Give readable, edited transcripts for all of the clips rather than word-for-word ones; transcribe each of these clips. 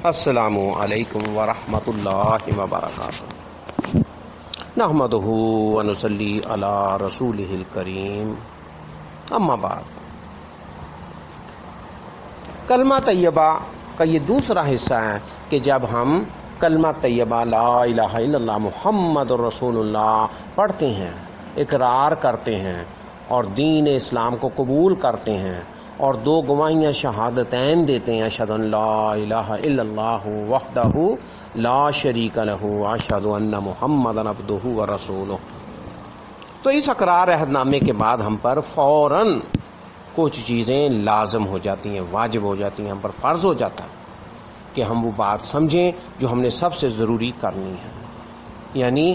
السلام علیکم ورحمۃ اللہ وبرکاتہ۔ نحمدہ ونصلی علی رسولہ الکریم، اما بعد۔ کلمہ طیبہ کا یہ دوسرا حصہ ہے کہ جب ہم کلمہ طیبہ لا الہ الا اللہ محمد رسول اللہ پڑھتے ہیں، اقرار کرتے ہیں اور دین اسلام کو قبول کرتے ہیں اور دو گواہیاں شہادتین دیتے ہیں، اشہد ان لا الہ الا اللہ وحدہ لا شریک لہ اشہد ان محمدا عبدہ ورسولہ، تو اس اقرار عہد نامے کے بعد ہم پر فوراً کچھ چیزیں لازم ہو جاتی ہیں، واجب ہو جاتی ہیں، ہم پر فرض ہو جاتا ہے کہ ہم وہ بات سمجھیں جو ہم نے سب سے ضروری کرنی ہے، یعنی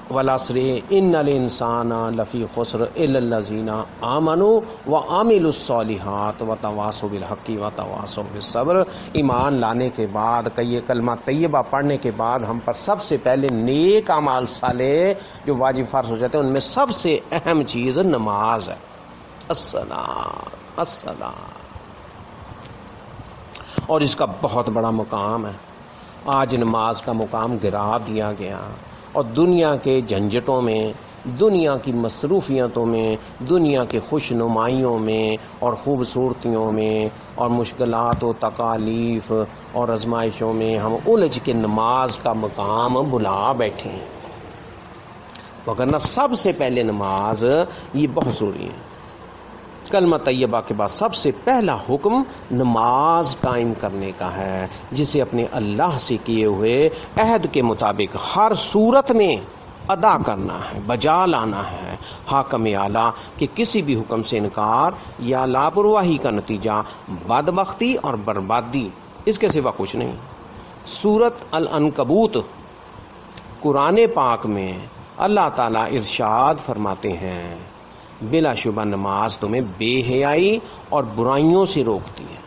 والعصر ان الانسان لفی خسر الا الذین آمنوا وعملوا الصالحات وتواصوا بالحق وتواصوا بالصبر۔ ایمان لانے کے بعد یہ کلمہ طیبہ پڑھنے کے بعد ہم پر سب سے پہلے نیک اعمال صالح جو واجب فرض ہو جاتے ہیں، ان میں سب سے اہم چیز نماز ہے، الصلاۃ، اور اس کا بہت بڑا مقام ہے۔ آج نماز کا مقام گرا دیا گیا اور دنیا کے جھنجٹوں میں، دنیا کی مصروفیتوں میں، دنیا کی خوش نمائیوں میں اور خوبصورتیوں میں اور مشکلات و تکالیف اور آزمائشوں میں ہم الجھ کے نماز کا مقام بھلا بیٹھے ہیں، وگرنہ سب سے پہلے نماز یہ بہت ضروری ہے۔ کلمہ طیبہ کے بعد سب سے پہلا حکم نماز قائم کرنے کا ہے، جسے اپنے اللہ سے کیے ہوئے عہد کے مطابق ہر صورت میں ادا کرنا ہے، بجا لانا ہے۔ حاکم اعلیٰ کہ کسی بھی حکم سے انکار یا لاپرواہی کا نتیجہ بدبختی اور بربادی، اس کے سوا کچھ نہیں۔ سورۃ العنکبوت قرآن پاک میں اللہ تعالیٰ ارشاد فرماتے ہیں، بلا شبہ نماز تمہیں بے حیائی اور برائیوں سے روکتی ہے۔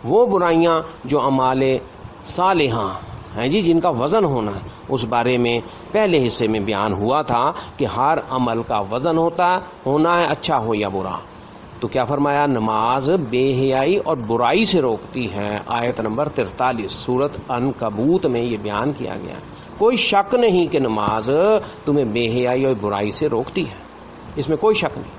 وہ برائیاں جو اعمال صالحہ ہیں جن کا وزن ہونا ہے، اس بارے میں پہلے حصے میں بیان ہوا تھا کہ ہر عمل کا وزن ہونا ہے، اچھا ہو یا برا۔ تو کیا فرمایا؟ نماز بے حیائی اور برائی سے روکتی ہے، آیت نمبر 43 سورۃ عنکبوت میں یہ بیان کیا گیا۔ کوئی شک نہیں کہ نماز تمہیں بے حیائی اور برائی سے روکتی ہے، اس میں کوئی شک نہیں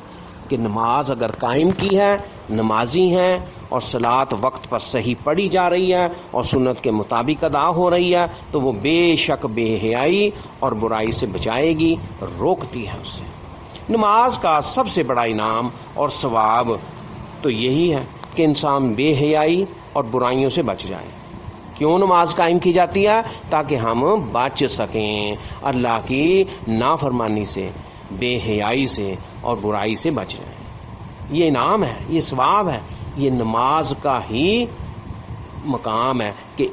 کہ نماز اگر قائم کی ہے، نمازی ہیں اور صلاۃ وقت پر صحیح پڑھی جا رہی ہے اور سنت کے مطابق ادا ہو رہی ہے، تو وہ بے شک بے حیائی اور برائی سے بچائے گی، روکتی ہے اسے۔ نماز کا سب سے بڑا انعام اور ثواب تو یہی ہے کہ انسان بے حیائی اور برائیوں سے بچ جائے۔ کیوں نماز قائم کی جاتی ہے؟ تاکہ ہم بچ سکیں اللہ کی نافرمانی سے، بے حیائی سے اور برائی سے بچ جائیں۔ یہ انعام ہے، یہ ثواب ہے، یہ نماز کا ہی مقام ہے کہ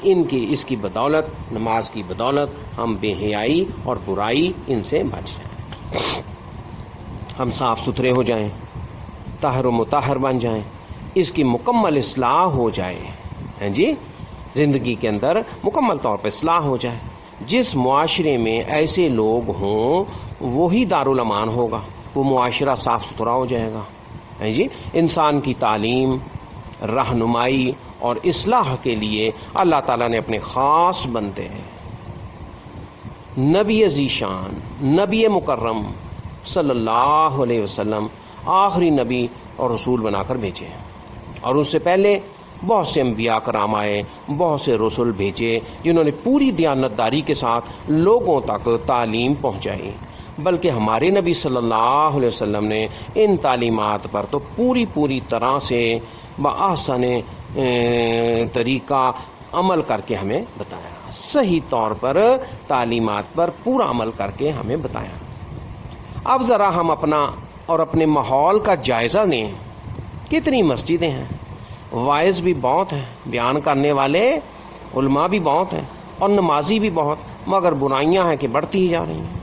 اس کی بدولت، نماز کی بدولت ہم بے حیائی اور برائی ان سے بچ جائیں، ہم صاف ستھرے ہو جائیں، طاہر و مطہر بن جائیں، اس کی مکمل اصلاح ہو جائے، ہیں جی، زندگی کے اندر مکمل طور پر اصلاح ہو جائے۔ جس معاشرے میں ایسے لوگ ہوں وہی دارالامان ہوگا، وہ معاشرہ صاف ستھرا ہو جائے گا، ہیں جی۔ انسان کی تعلیم، رہنمائی اور اصلاح کے لیے اللہ تعالیٰ نے اپنے خاص بندے نبی ذیشان، نبی مکرم صلی اللہ علیہ وسلم آخری نبی اور رسول بنا کر بھیجے، اور اس سے پہلے بہت سے انبیاء کرام آئے، بہت سے رسول بھیجے جنہوں نے پوری دیانتداری کے ساتھ لوگوں تک تعلیم پہنچائی، بلکہ ہمارے نبی صلی اللہ علیہ وسلم نے ان تعلیمات پر تو پوری طرح سے بآسان طریقہ عمل کر کے ہمیں بتایا، صحیح طور پر تعلیمات پر پورا عمل کر کے ہمیں بتایا۔ اب ذرا ہم اپنا اور اپنے ماحول کا جائزہ لیں، کتنی مسجدیں ہیں، واعظ بھی بہت ہیں، بیان کرنے والے علماء بھی بہت ہیں اور نمازی بھی بہت، مگر برائیاں ہیں کہ بڑھتی ہی جا رہی ہیں۔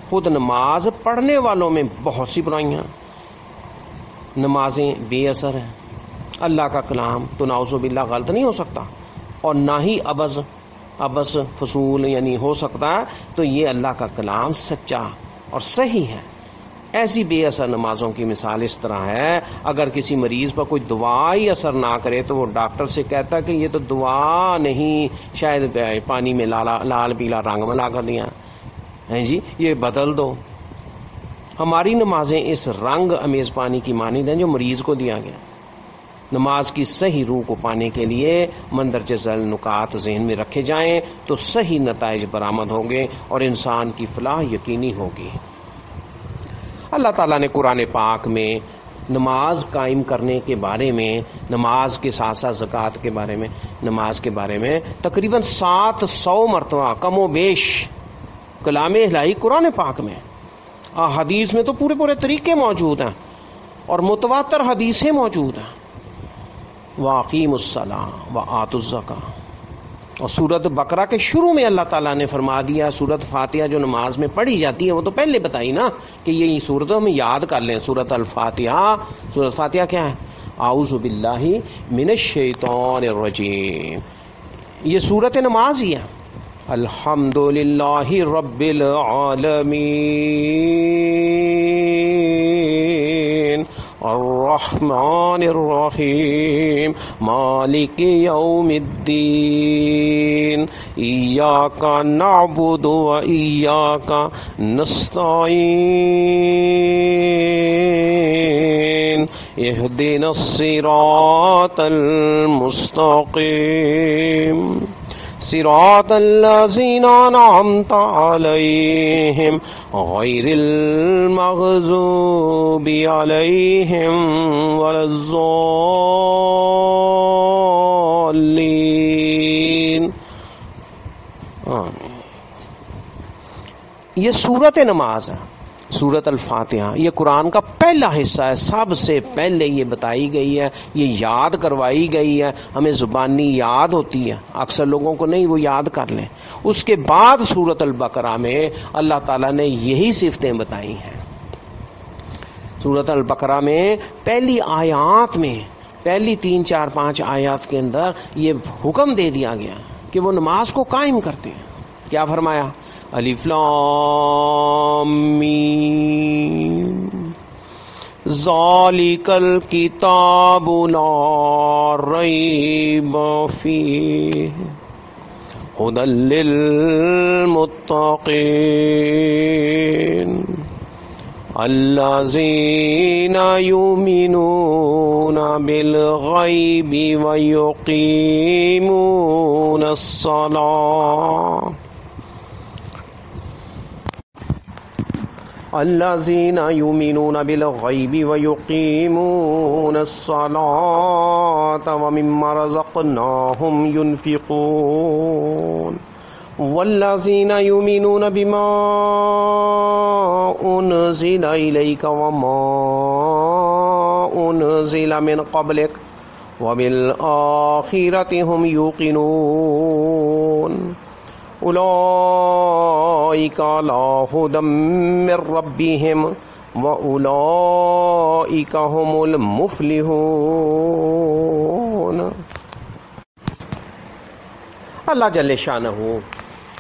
خود نماز پڑھنے والوں میں بہت سی برائیاں، نمازیں بے اثر ہیں، اللہ کا کلام تو نعوذ باللہ غلط نہیں ہو سکتا، اور نہ ہی ابس فضول یعنی ہو سکتا ہے، تو یہ اللہ کا کلام سچا اور صحیح ہے، ایسی بے اثر نمازوں کی مثال اس طرح ہے، اگر کسی مریض پر کوئی دعا ہی اثر نہ کرے تو وہ ڈاکٹر سے کہتا ہے کہ یہ تو دعا نہیں، شاید پانی میں لال پیلا رنگ ملا کر دیا ہے جی، یہ بدل دو۔ ہماری نمازیں اس رنگ امیز پانی کی مانند ہیں جو مریض کو دیا گیا۔ نماز کی صحیح روح کو پانے کے لیے مندرجہ ذیل نکات ذہن میں رکھے جائیں تو صحیح نتائج برآمد ہوں گے اور انسان کی فلاح یقینی ہوگی۔ اللہ تعالیٰ نے قرآن پاک میں نماز قائم کرنے کے بارے میں، نماز کے ساتھ ساتھ زکوٰۃ کے بارے میں، نماز کے بارے میں تقریباً 700 مرتبہ کم و بیش کلام الہی قرآن پاک میں، حدیث میں تو پورے طریقے موجود ہیں اور متواتر حدیثیں موجود ہیں۔ وَأَقِیمُوا الصَّلَاةَ وَآتُوا الزَّکَاةَ، اور سورۃ بقرہ کے شروع میں اللہ تعالیٰ نے فرما دیا، سورۃ فاتحہ جو نماز میں پڑھی جاتی ہے وہ تو پہلے بتائی نا کہ یہ سورتوں ہم یاد کر لیں۔ سورۃ الفاتحہ، سورۃ فاتحہ کیا ہے؟ اعوذ باللہ من الشیطان الرجیم، یہ سورۃ نماز ہی ہے۔ الحمد للہ رب العالمین الرحمن الرحیم مالک یوم الدین ایاک نعبد و ایاک نستعین اہدنا الصراط المستقیم صراط الذین انعمت علیہم غیر المغضوب علیہم ولا الضالین۔ یہ سورت نماز ہے، سورت الفاتحہ، یہ قرآن کا پہلا حصہ ہے، سب سے پہلے یہ بتائی گئی ہے، یہ یاد کروائی گئی ہے، ہمیں زبانی یاد ہوتی ہے، اکثر لوگوں کو نہیں، وہ یاد کر لیں۔ اس کے بعد سورت البقرہ میں اللہ تعالیٰ نے یہی صفتیں بتائی ہیں۔ سورت البقرہ میں پہلی آیات میں، پہلی 3 4 5 آیات کے اندر یہ حکم دے دیا گیا کہ وہ نماز کو قائم کرتے ہیں۔ کیا فرمایا؟ الف لام میم ذالک الکتاب لا ریب فیہ ھدی للمتقین الذین یؤمنون بالغیب ویقیمون الصلاۃ الذین یؤمنون بالغیب ویقیمون الصلاۃ ومما رزقناہم ینفقون والذین یؤمنون بما انزل الیک وما انزل من قبلک وبالآخرۃ هم یوقنون اولئک علی ھدی من ربہم واولئک هم المفلحون۔ اللہ جل شانہ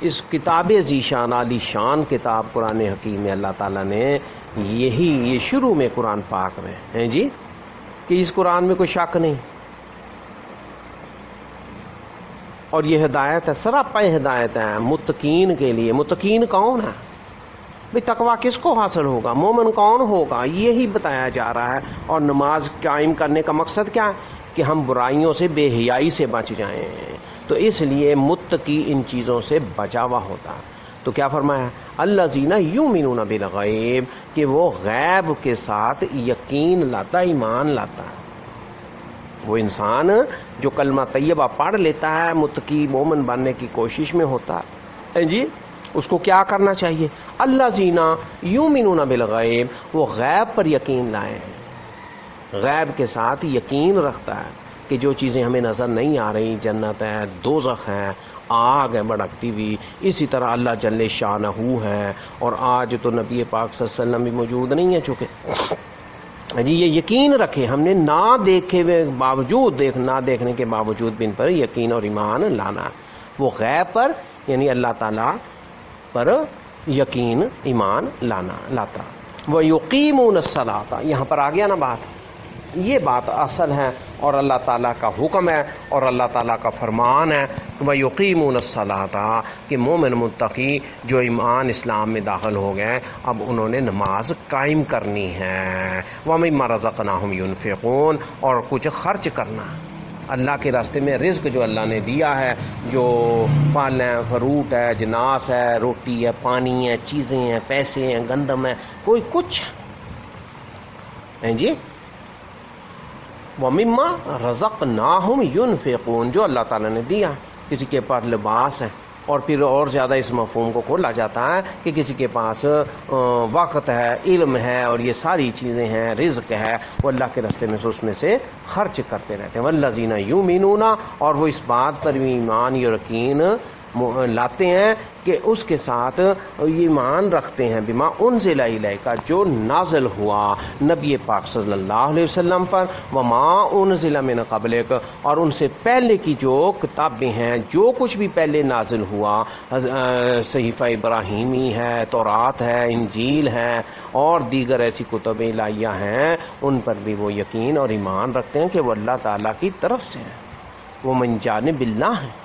اس کتاب ذیشان عالی شان کتاب قرآن حکیم میں اللہ تعالیٰ نے یہ شروع میں قرآن پاک میں ہیں جی کہ اس قرآن میں کوئی شک نہیں، اور یہ ہدایت ہے، سراپا ہدایت ہے متقین کے لیے۔ متقین کون ہے بھئی؟ تقویٰ کس کو حاصل ہوگا؟ مومن کون ہوگا؟ یہی بتایا جا رہا ہے۔ اور نماز قائم کرنے کا مقصد کیا ہے؟ کہ ہم برائیوں سے، بے حیائی سے بچ جائیں، تو اس لیے متقی ان چیزوں سے بچا ہوا ہوتا ہے۔ تو کیا فرمایا؟ الذین یؤمنون بالغیب، کہ وہ غیب کے ساتھ یقین لاتا، ایمان لاتا ہے۔ وہ انسان جو کلمہ طیبہ پڑھ لیتا ہے، متقی مومن بننے کی کوشش میں ہوتا ہے جی، اس کو کیا کرنا چاہیے؟ الذین یؤمنون بالغیب، وہ غیب پر یقین لائے، غیب کے ساتھ یقین رکھتا ہے کہ جو چیزیں ہمیں نظر نہیں آ رہی، جنت ہے، دوزخ ہے، آگ ہے بھڑکتی ہوئی، اسی طرح اللہ جل شانہ ہے، اور آج تو نبی پاک صلی اللہ علیہ وسلم بھی موجود نہیں ہے چونکہ جی، یہ یقین رکھے ہم نے نہ دیکھے ہوئے باوجود، نہ دیکھنے کے باوجود بھی ان پر یقین اور ایمان لانا۔ وہ غیب پر یعنی اللہ تعالیٰ پر یقین ایمان لاتا۔ وَيُقِيمُونَ الصَّلَاةَ، یہاں پر آ گیا نا بات، یہ بات اصل ہے اور اللہ تعالیٰ کا حکم ہے اور اللہ تعالیٰ کا فرمان ہے کہ وَيُقِيمُونَ الصَّلَاةَ، کہ مومن متقی جو ایمان اسلام میں داخل ہو گئے اب انہوں نے نماز قائم کرنی ہے، وَمِمَّا رَزَقْنَاهُمْ يُنْفِقُونَ، اور کچھ خرچ کرنا اللہ کے راستے میں، رزق جو اللہ نے دیا ہے، جو پھل ہے، فروٹ ہے، جناس ہے، روٹی ہے، پانی ہے، چیزیں ہیں، پیسے ہیں، گندم ہے، کوئی کچھ ہے جی، وَمِمَّا رَزَقْنَاهُمْ يُنْفِقُونَ، جو اللہ تعالیٰ نے دیا، کسی کے پاس لباس ہے، اور پھر اور زیادہ اس مفہوم کو کھولا جاتا ہے کہ کسی کے پاس وقت ہے، علم ہے، اور یہ ساری چیزیں ہیں، رزق ہے، وہ اللہ کے راستے میں اس میں سے خرچ کرتے رہتے ہیں۔ وَالَّذِينَ يُؤْمِنُونَ، اور وہ اس بات پر ایمان یقین لاتے ہیں کہ اس کے ساتھ ایمان رکھتے ہیں بما انزل الیک، جو نازل ہوا نبی پاک صلی اللہ علیہ وسلم پر، وما انزل من قبلک، اور ان سے پہلے کی جو کتابیں ہیں، جو کچھ بھی پہلے نازل ہوا، صحیفہ ابراہیمی ہے، تورات ہے، انجیل ہے، اور دیگر ایسی کتب الہیہ ہیں، ان پر بھی وہ یقین اور ایمان رکھتے ہیں کہ وہ اللہ تعالیٰ کی طرف سے ہیں، وہ من جانب اللہ ہیں،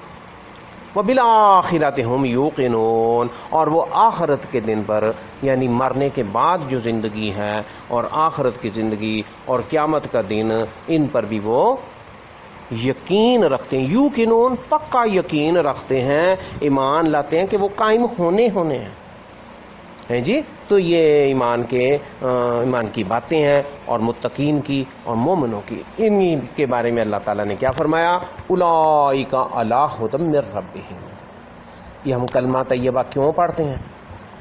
وَبِالْآخِرَةِ هُمْ يُوقِنُونَ، اور وہ آخرت کے دن پر، یعنی مرنے کے بعد جو زندگی ہے اور آخرت کی زندگی اور قیامت کا دن، ان پر بھی وہ یقین رکھتے ہیں، یوقنون، پکا یقین رکھتے ہیں، ایمان لاتے ہیں کہ وہ قائم ہونے ہیں جی۔ تو یہ ایمان کی باتیں ہیں، اور متقین کی اور مومنوں کی، انہی کے بارے میں اللہ تعالیٰ نے کیا فرمایا، اولئک علی ھدی من ربہم۔ یہ ہم کلمہ طیبہ کیوں پڑھتے ہیں؟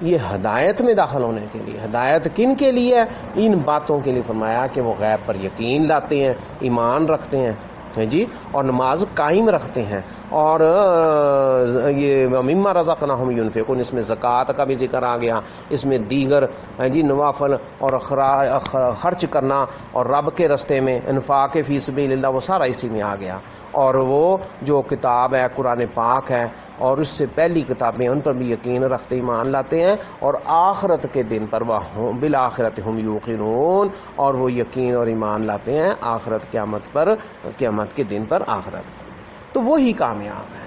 یہ ہدایت میں داخل ہونے کے لیے۔ ہدایت کن کے لیے؟ ان باتوں کے لیے فرمایا کہ وہ غیب پر یقین لاتے ہیں، ایمان رکھتے ہیں جی، اور نماز قائم رکھتے ہیں، اور یہ مما رزقناہم ینفقون، اس میں زکوٰۃ کا بھی ذکر آ گیا، اس میں دیگر جی نوافل اور خرچ کرنا اور رب کے راستے میں انفاق فی سبیل اللہ، وہ سارا اسی میں آ گیا۔ اور وہ جو کتاب ہے قرآن پاک ہے اور اس سے پہلی کتابیں، ان پر بھی یقین رکھتے ایمان لاتے ہیں، اور آخرت کے دن پر وہ بالآخرۃ ہم یوقنون، اور وہ یقین اور ایمان لاتے ہیں آخرت، قیامت پر، قیامت کے دن پر آخرت، تو وہی کامیاب ہے،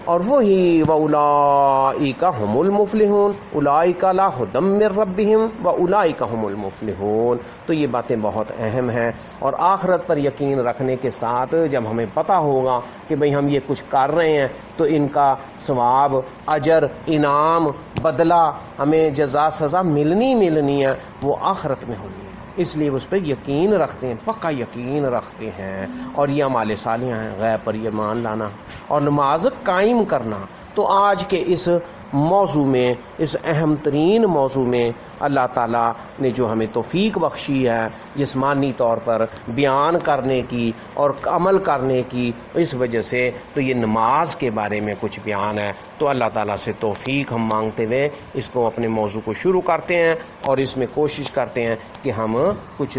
اور وہی وَأُولَئِکَ هُمُ الْمُفْلِحُونَ، اولئک لا ھدی من ربہم وَأُولَئِکَ هُمُ الْمُفْلِحُونَ۔ تو یہ باتیں بہت اہم ہیں، اور آخرت پر یقین رکھنے کے ساتھ جب ہمیں پتہ ہوگا کہ بھئی ہم یہ کچھ کر رہے ہیں تو ان کا ثواب، اجر، انعام، بدلہ، ہمیں جزا سزا ملنی ہے، وہ آخرت میں ہونی ہے، اس لیے اس پہ یقین رکھتے ہیں، پکا یقین رکھتے ہیں، اور یہ اعمال صالحہ ہیں، غیب پر ایمان لانا اور نماز قائم کرنا۔ تو آج کے اس موضوع میں، اس اہم ترین موضوع میں اللہ تعالیٰ نے جو ہمیں توفیق بخشی ہے جسمانی طور پر بیان کرنے کی اور عمل کرنے کی، اس وجہ سے تو یہ نماز کے بارے میں کچھ بیان ہے، تو اللہ تعالیٰ سے توفیق ہم مانگتے ہوئے اس کو، اپنے موضوع کو شروع کرتے ہیں، اور اس میں کوشش کرتے ہیں کہ ہم کچھ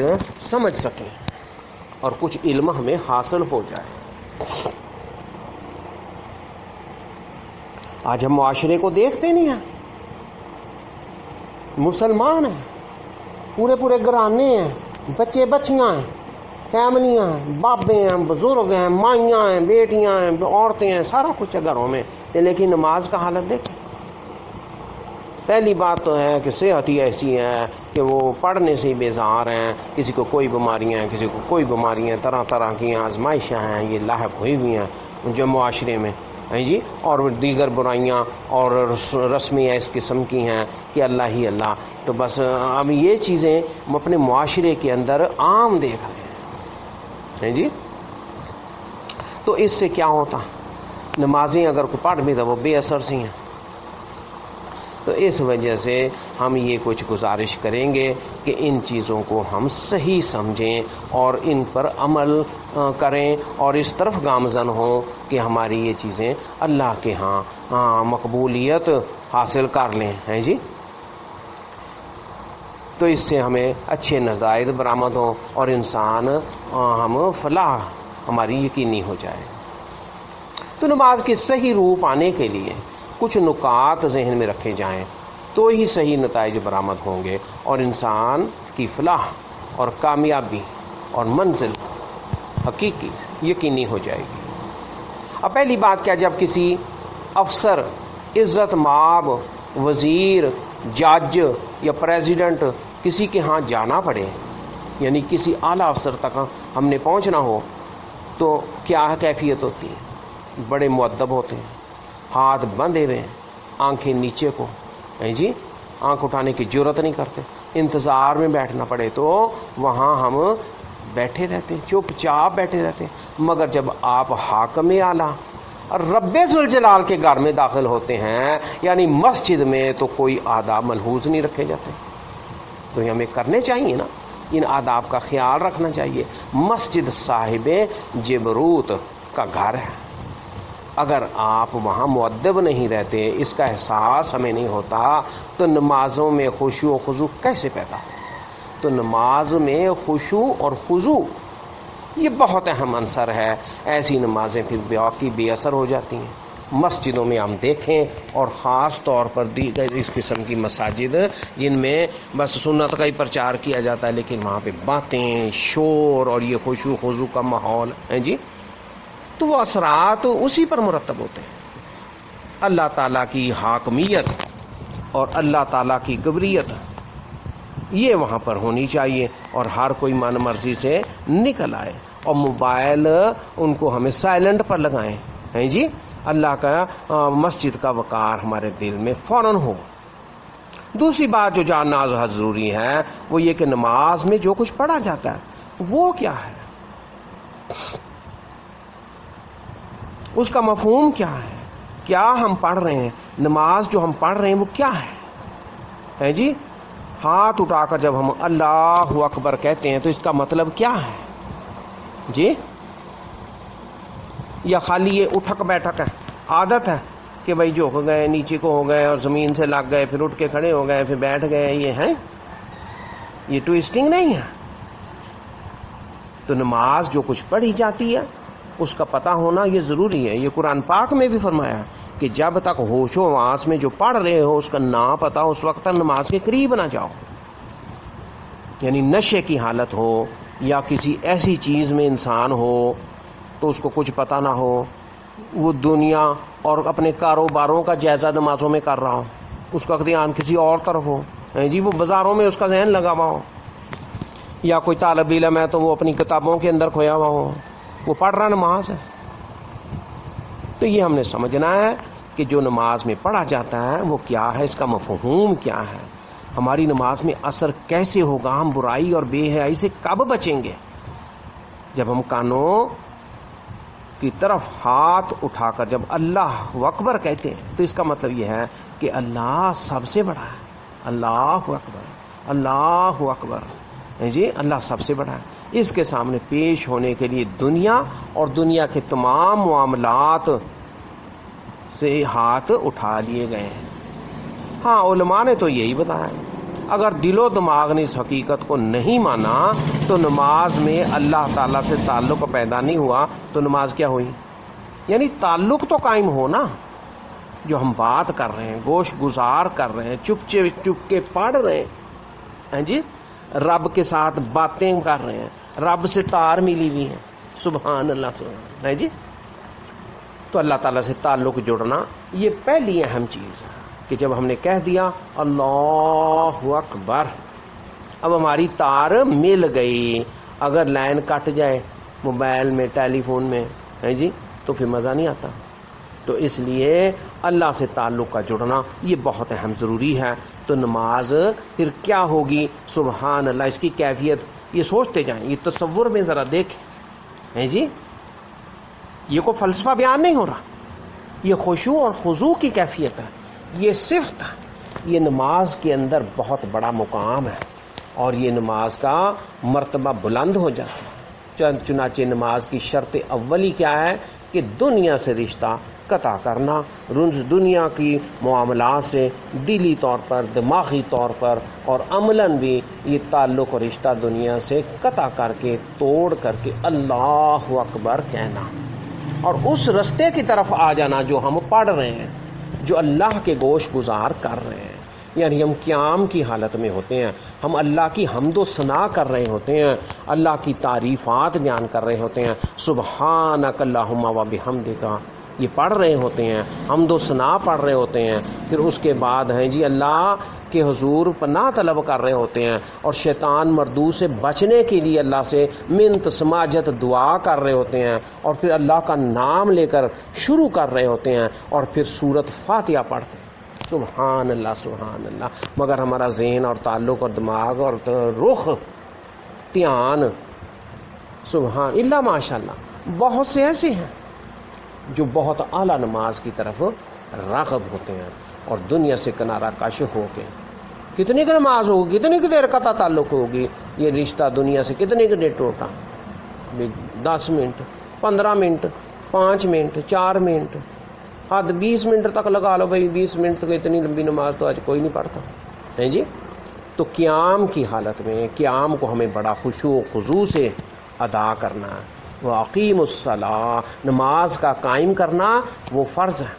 سمجھ سکیں اور کچھ علم ہمیں حاصل ہو جائے۔ آج ہم معاشرے کو دیکھتے نہیں ہیں، مسلمان ہیں، پورے گھرانے ہیں، بچے بچیاں ہیں، فیملیاں ہیں، بابے ہیں، بزرگ ہیں، مائیاں ہیں، بیٹیاں ہیں، عورتیں ہیں، سارا کچھ ہے گھروں میں، لیکن نماز کا حالت دیکھیں۔ پہلی بات تو ہے کہ صحت ہی ایسی ہے کہ وہ پڑھنے سے ہی بیزار ہیں، کسی کو کوئی بیماریاں ہیں، کسی کو کوئی بیماریاں، طرح طرح کی آزمائشیں ہیں، یہ لاحق ہوئی ہوئی ہیں جو معاشرے میں جی، اور دیگر برائیاں اور رسمیاں اس قسم کی ہیں کہ اللہ ہی اللہ۔ تو بس اب یہ چیزیں ہم اپنے معاشرے کے اندر عام دیکھ رہے ہیں جی۔ تو اس سے کیا ہوتا، نمازیں اگر کوئی پڑھ بھی تو وہ بے اثر سی ہیں۔ تو اس وجہ سے ہم یہ کچھ گزارش کریں گے کہ ان چیزوں کو ہم صحیح سمجھیں اور ان پر عمل کریں، اور اس طرف گامزن ہوں کہ ہماری یہ چیزیں اللہ کے ہاں مقبولیت حاصل کر لیں ہیں جی۔ تو اس سے ہمیں اچھے نتائج برآمد ہوں اور انسان ہم فلاح ہماری یقینی ہو جائے۔ تو نماز کی صحیح روح پانے کے لیے کچھ نکات ذہن میں رکھے جائیں تو ہی صحیح نتائج برآمد ہوں گے اور انسان کی فلاح اور کامیابی اور منزل حقیقی یقینی ہو جائے گی۔ اب پہلی بات کیا، جب کسی افسر، عزت مآب، وزیر، جج یا پریزیڈنٹ کسی کے ہاں جانا پڑے، یعنی کسی اعلیٰ افسر تک ہم نے پہنچنا ہو، تو کیا کیفیت ہوتی ہے؟ بڑے مؤدب ہوتے ہیں، ہاتھ بندھے ہوئے، آنکھیں نیچے کو، جی آنکھ اٹھانے کی جرت نہیں کرتے، انتظار میں بیٹھنا پڑے تو وہاں ہم بیٹھے رہتے ہیں، چپ چاپ بیٹھے رہتے ہیں۔ مگر جب آپ حاکم اعلیٰ اور رب ذوالجلال کے گھر میں داخل ہوتے ہیں، یعنی مسجد میں، تو کوئی آداب ملحوظ نہیں رکھے جاتے۔ تو یہ ہمیں کرنے چاہیے نا، ان آداب کا خیال رکھنا چاہیے۔ مسجد صاحب جبروت کا گھر ہے، اگر آپ وہاں مؤدب نہیں رہتے، اس کا احساس ہمیں نہیں ہوتا، تو نمازوں میں خشوع و خضوع کیسے پیدا ہو؟ تو نماز میں خشوع اور خضوع یہ بہت اہم عنصر ہے۔ ایسی نمازیں پھر باقی بے اثر ہو جاتی ہیں۔ مسجدوں میں ہم دیکھیں، اور خاص طور پر دیگر اس قسم کی مساجد جن میں بس سنت کا ہی پرچار کیا جاتا ہے، لیکن وہاں پہ باتیں، شور اور یہ خشوع و خضوع کا ماحول ہے، جی تو وہ اثرات اسی پر مرتب ہوتے ہیں۔ اللہ تعالیٰ کی حاکمیت اور اللہ تعالیٰ کی کبریت یہ وہاں پر ہونی چاہیے، اور ہر کوئی من مرضی سے نکل آئے، اور موبائل ان کو ہمیں سائلنٹ پر لگائیں، ہیں جی اللہ کا مسجد کا وقار ہمارے دل میں فوراً ہو۔ دوسری بات جو جاننا ازحد ضروری ہے وہ یہ کہ نماز میں جو کچھ پڑھا جاتا ہے وہ کیا ہے، اس کا مفہوم کیا ہے، کیا ہم پڑھ رہے ہیں، نماز جو ہم پڑھ رہے ہیں وہ کیا ہے جی؟ ہاتھ اٹھا کر جب ہم اللہ اکبر کہتے ہیں تو اس کا مطلب کیا ہے جی؟ یا خالی یہ اٹھک بیٹھک ہے، عادت ہے کہ بھائی جو ہو گئے نیچے کو ہو گئے اور زمین سے لگ گئے، پھر اٹھ کے کھڑے ہو گئے، پھر بیٹھ گئے، یہ ہے، یہ ٹوئسٹنگ نہیں ہے۔ تو نماز جو کچھ پڑھی جاتی ہے اس کا پتہ ہونا یہ ضروری ہے۔ یہ قرآن پاک میں بھی فرمایا کہ جب تک ہوش و حواس میں جو پڑھ رہے ہو اس کا نہ پتہ، اس وقت تک نماز کے قریب نہ جاؤ۔ یعنی نشے کی حالت ہو یا کسی ایسی چیز میں انسان ہو تو اس کو کچھ پتہ نہ ہو، وہ دنیا اور اپنے کاروباروں کا جائزہ نمازوں میں کر رہا ہو، اس کا دھیان کسی اور طرف ہو، جی وہ بازاروں میں اس کا ذہن لگا ہوا ہو، یا کوئی طالب علم ہے تو وہ اپنی کتابوں کے اندر کھویا ہوا ہو، وہ پڑھ رہا نماز ہے۔ تو یہ ہم نے سمجھنا ہے کہ جو نماز میں پڑھا جاتا ہے وہ کیا ہے، اس کا مفہوم کیا ہے، ہماری نماز میں اثر کیسے ہوگا، ہم برائی اور بے حیائی سے کب بچیں گے؟ جب ہم کانوں کی طرف ہاتھ اٹھا کر جب اللہ اکبر کہتے ہیں تو اس کا مطلب یہ ہے کہ اللہ سب سے بڑا ہے، اللہ اکبر، اللہ اکبر، جی اللہ سب سے بڑا ہے۔ اس کے سامنے پیش ہونے کے لیے دنیا اور دنیا کے تمام معاملات سے ہاتھ اٹھا لیے گئے ہیں۔ ہاں علماء نے تو یہی بتایا، اگر دل و دماغ نے اس حقیقت کو نہیں مانا تو نماز میں اللہ تعالیٰ سے تعلق پیدا نہیں ہوا تو نماز کیا ہوئی؟ یعنی تعلق تو قائم ہو نا، جو ہم بات کر رہے ہیں، گوش گزار کر رہے ہیں، چپ کے پڑھ رہے ہیں جی، رب کے ساتھ باتیں کر رہے ہیں، رب سے تار ملی ہوئی ہیں، سبحان اللہ سبحان ہے جی۔ تو اللہ تعالیٰ سے تعلق جڑنا یہ پہلی اہم چیز ہے کہ جب ہم نے کہہ دیا اللہ اکبر، اب ہماری تار مل گئی۔ اگر لائن کٹ جائے موبائل میں، ٹیلی فون میں ہے جی، تو پھر مزہ نہیں آتا۔ تو اس لیے اللہ سے تعلق کا جڑنا یہ بہت اہم ضروری ہے۔ تو نماز پھر کیا ہوگی؟ سبحان اللہ، اس کی کیفیت یہ سوچتے جائیں، یہ تصور میں ذرا دیکھیں ہے جی، یہ کوئی فلسفہ بیان نہیں ہو رہا، یہ خشوع اور خضوع کی کیفیت ہے، یہ صفت ہے۔ یہ نماز کے اندر بہت بڑا مقام ہے اور یہ نماز کا مرتبہ بلند ہو جاتا ہے۔ چنانچہ نماز کی شرط اولی کیا ہے کہ دنیا سے رشتہ قطع کرنا، دنیا کی معاملات سے دلی طور پر، دماغی طور پر اور عملاً بھی یہ تعلق و رشتہ دنیا سے قطع کر کے، توڑ کر کے اللہ اکبر کہنا اور اس رستے کی طرف آ جانا جو ہم پڑھ رہے ہیں، جو اللہ کے گوش گزار کر رہے ہیں۔ یعنی ہم قیام کی حالت میں ہوتے ہیں، ہم اللہ کی حمد و ثنا کر رہے ہوتے ہیں، اللہ کی تعریفات بیان کر رہے ہوتے ہیں، سبحانک اللہم و بحمدک یہ پڑھ رہے ہوتے ہیں، حمد و ثنا پڑھ رہے ہوتے ہیں، پھر اس کے بعد ہیں جی اللہ کے حضور پناہ طلب کر رہے ہوتے ہیں، اور شیطان مردود سے بچنے کے لیے اللہ سے منت سماجت دعا کر رہے ہوتے ہیں، اور پھر اللہ کا نام لے کر شروع کر رہے ہوتے ہیں، اور پھر سورۃ فاتحہ پڑھتے ہیں۔ سبحان اللہ سبحان اللہ، مگر ہمارا ذہن اور تعلق اور دماغ اور رخ دھیان سبحان اللہ ماشاء اللہ بہت سے ایسے ہیں جو بہت اعلیٰ نماز کی طرف راغب ہوتے ہیں، اور دنیا سے کنارہ کش ہو کے کتنی کی نماز ہوگی، کتنی کی دیر کا تعلق ہوگی، یہ رشتہ دنیا سے کتنے کی دیر ٹوٹا، 10 منٹ 15 منٹ 5 منٹ 4 منٹ حد 20 منٹ تک لگا لو بھائی، 20 منٹ تک اتنی لمبی نماز تو آج کوئی نہیں پڑھتا ہے جی۔ تو قیام کی حالت میں قیام کو ہمیں بڑا خشوع و خضوع سے ادا کرنا ہے، وَأَقِیمُوا الصَّلَاةَ نماز کا قائم کرنا وہ فرض ہے،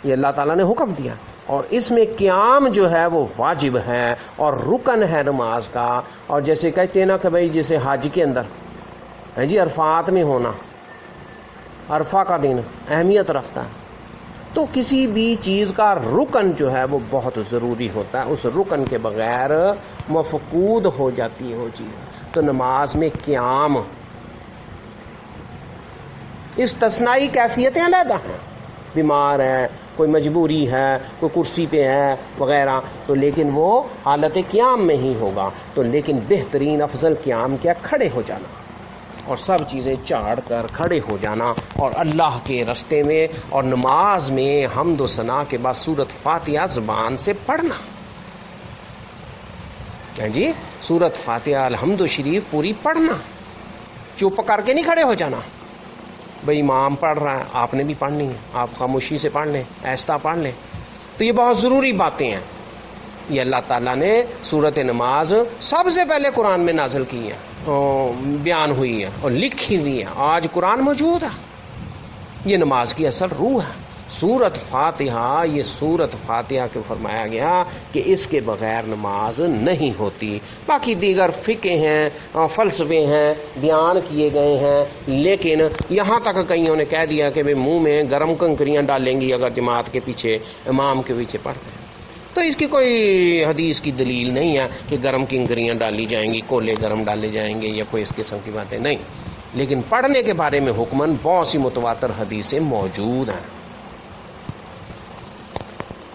یہ اللہ تعالیٰ نے حکم دیا، اور اس میں قیام جو ہے وہ واجب ہے اور رکن ہے نماز کا، اور جیسے کہتے ہیں نا کہ بھائی جیسے حج کے اندر ہے جی عرفات میں ہونا، عرفہ کا دن اہمیت رکھتا ہے، تو کسی بھی چیز کا رکن جو ہے وہ بہت ضروری ہوتا ہے، اس رکن کے بغیر مفقود ہو جاتی ہے وہ چیز۔ تو نماز میں قیام استثنائی کیفیتیں علیحدہ ہیں، بیمار ہے، کوئی مجبوری ہے، کوئی کرسی پہ ہے وغیرہ، تو لیکن وہ حالت قیام میں ہی ہوگا، تو لیکن بہترین افضل قیام کیا، کھڑے ہو جانا اور سب چیزیں چاڑ کر کھڑے ہو جانا، اور اللہ کے رستے میں اور نماز میں حمد و ثنا کے بعد سورۃ فاتحہ زبان سے پڑھنا جی، سورۃ فاتحہ الحمد شریف پوری پڑھنا، چپ کر کے نہیں کھڑے ہو جانا، بھئی امام پڑھ رہا ہے آپ نے بھی پڑھنی ہے، آپ خاموشی سے پڑھ لیں، آہستہ پڑھ لیں، تو یہ بہت ضروری باتیں ہیں، یہ اللہ تعالیٰ نے صورت نماز سب سے پہلے قرآن میں نازل کی ہے، بیان ہوئی ہے اور لکھی ہوئی ہے، آج قرآن موجود ہے، یہ نماز کی اصل روح ہے۔ سورۃ فاتحہ، یہ سورۃ فاتحہ کو فرمایا گیا کہ اس کے بغیر نماز نہیں ہوتی، باقی دیگر فقہ ہیں، فلسفے ہیں، بیان کیے گئے ہیں، لیکن یہاں تک کئیوں نے کہہ دیا کہ منہ میں گرم کنکریاں ڈالیں گی اگر جماعت کے پیچھے امام کے پیچھے پڑھتے ہیں، تو اس کی کوئی حدیث کی دلیل نہیں ہے کہ گرم کنکریاں ڈالی جائیں گی، کولے گرم ڈالے جائیں گے یا کوئی اس قسم کی باتیں نہیں، لیکن پڑھنے کے بارے میں حکمن بہت سی متواتر حدیثیں موجود ہیں۔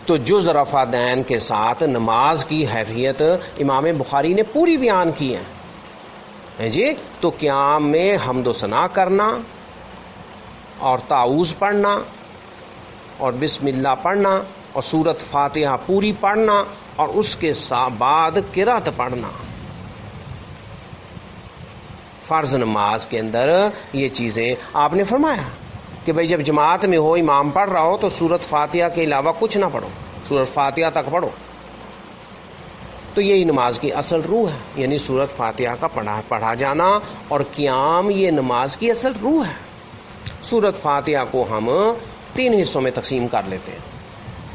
تو جز رفع دین کے ساتھ نماز کی حیثیت امام بخاری نے پوری بیان کی ہے جی۔ تو قیام میں حمد و ثنا کرنا اور تعوذ پڑھنا اور بسم اللہ پڑھنا اور سورۃ فاتحہ پوری پڑھنا اور اس کے بعد قرات پڑھنا، فرض نماز کے اندر یہ چیزیں آپ نے فرمایا کہ بھئی جب جماعت میں ہو، امام پڑھ رہا ہو تو سورۃ فاتحہ کے علاوہ کچھ نہ پڑھو، سورۃ فاتحہ تک پڑھو، تو یہی نماز کی اصل روح ہے، یعنی سورۃ فاتحہ کا پڑھا جانا اور قیام یہ نماز کی اصل روح ہے۔ سورۃ فاتحہ کو ہم 3 حصوں میں تقسیم کر لیتے ہیں،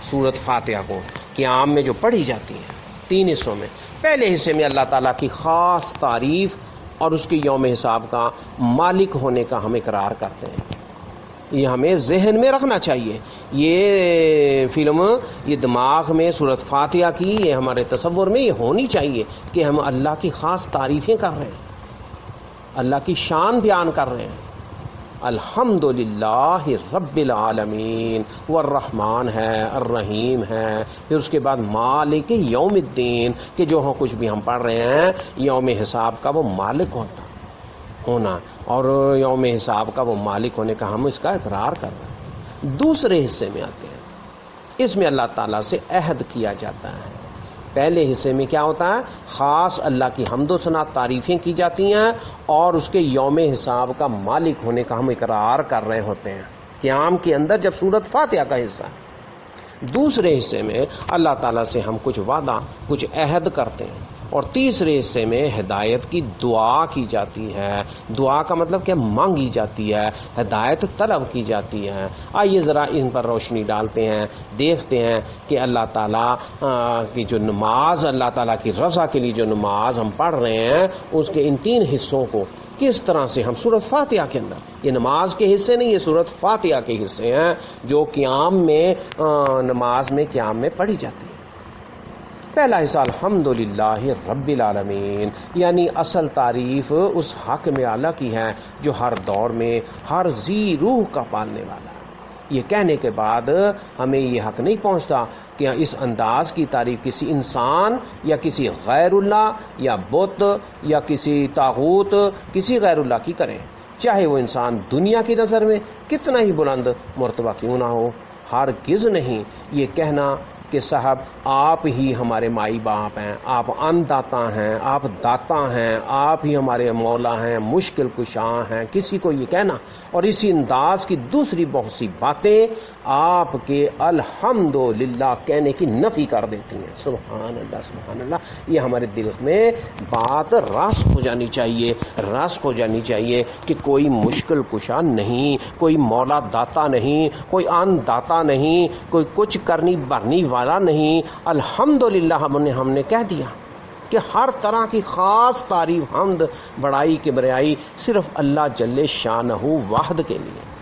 سورۃ فاتحہ کو قیام میں جو پڑھی جاتی ہے 3 حصوں میں، پہلے حصے میں اللہ تعالیٰ کی خاص تعریف اور اس کے یوم حساب کا مالک ہونے کا ہم اقرار کرتے ہیں، یہ ہمیں ذہن میں رکھنا چاہیے، یہ فلم یہ دماغ میں سورۃ فاتحہ کی یہ ہمارے تصور میں یہ ہونی چاہیے کہ ہم اللہ کی خاص تعریفیں کر رہے ہیں، اللہ کی شان بیان کر رہے ہیں، الحمدللہ رب العالمین، والرحمن ہے، الرحیم ہے، پھر اس کے بعد مالک یوم الدین کہ جو کچھ بھی ہم پڑھ رہے ہیں یوم حساب کا وہ مالک ہونا اور یوم حساب کا وہ مالک ہونے کا ہم اس کا اقرار کر رہے ہیں۔ دوسرے حصے میں آتے ہیں، اس میں اللہ تعالیٰ سے عہد کیا جاتا ہے۔ پہلے حصے میں کیا ہوتا ہے، خاص اللہ کی حمد و ثنا تعریفیں کی جاتی ہیں اور اس کے یوم حساب کا مالک ہونے کا ہم اقرار کر رہے ہوتے ہیں قیام کے اندر جب سورۃ فاتحہ کا حصہ ہے۔ دوسرے حصے میں اللہ تعالیٰ سے ہم کچھ وعدہ، کچھ عہد کرتے ہیں اور تیسرے حصے میں ہدایت کی دعا کی جاتی ہے. دعا کا مطلب کیا؟ مانگی جاتی ہے، ہدایت طلب کی جاتی ہے. آئیے ذرا ان پر روشنی ڈالتے ہیں، دیکھتے ہیں کہ اللہ تعالیٰ کی جو نماز، اللہ تعالیٰ کی رضا کے لیے جو نماز ہم پڑھ رہے ہیں، اس کے ان 3 حصوں کو کس طرح سے ہم سورۃ فاتحہ کے اندر، یہ نماز کے حصے نہیں، یہ سورۃ فاتحہ کے حصے ہیں جو قیام میں، نماز میں قیام میں پڑھی جاتی ہے. پہلا حصہ الحمدللہ رب العالمین، یعنی اصل تعریف اس حاکم اعلیٰ کی ہے جو ہر دور میں ہر ذی روح کا پالنے والا ہے. یہ کہنے کے بعد ہمیں یہ حق نہیں پہنچتا کہ اس انداز کی تعریف کسی انسان یا کسی غیر اللہ یا بت یا کسی طاغوت، کسی غیر اللہ کی کریں، چاہے وہ انسان دنیا کی نظر میں کتنا ہی بلند مرتبہ کیوں نہ ہو. ہرگز نہیں یہ کہنا کہ صاحب آپ ہی ہمارے مائی باپ ہیں، آپ ان داتا ہیں، آپ داتا ہیں، آپ ہی ہمارے مولا ہیں، مشکل کشاں ہیں، کسی کو یہ کہنا اور اسی انداز کی دوسری بہت سی باتیں آپ کے الحمدللہ کہنے کی نفی کر دیتی ہیں. سبحان اللہ سبحان اللہ. یہ ہمارے دل میں بات راسخ ہو جانی چاہیے، راسخ ہو جانی چاہیے کہ کوئی مشکل کشاں نہیں، کوئی مولا داتا نہیں، کوئی ان داتا نہیں، کوئی کچھ کرنی بھرنی والا نہیں. الحمدللہ ہم نے کہہ دیا کہ ہر طرح کی خاص تعریف، حمد، بڑائی، کبریائی صرف اللہ جل شانہ واحد کے لیے.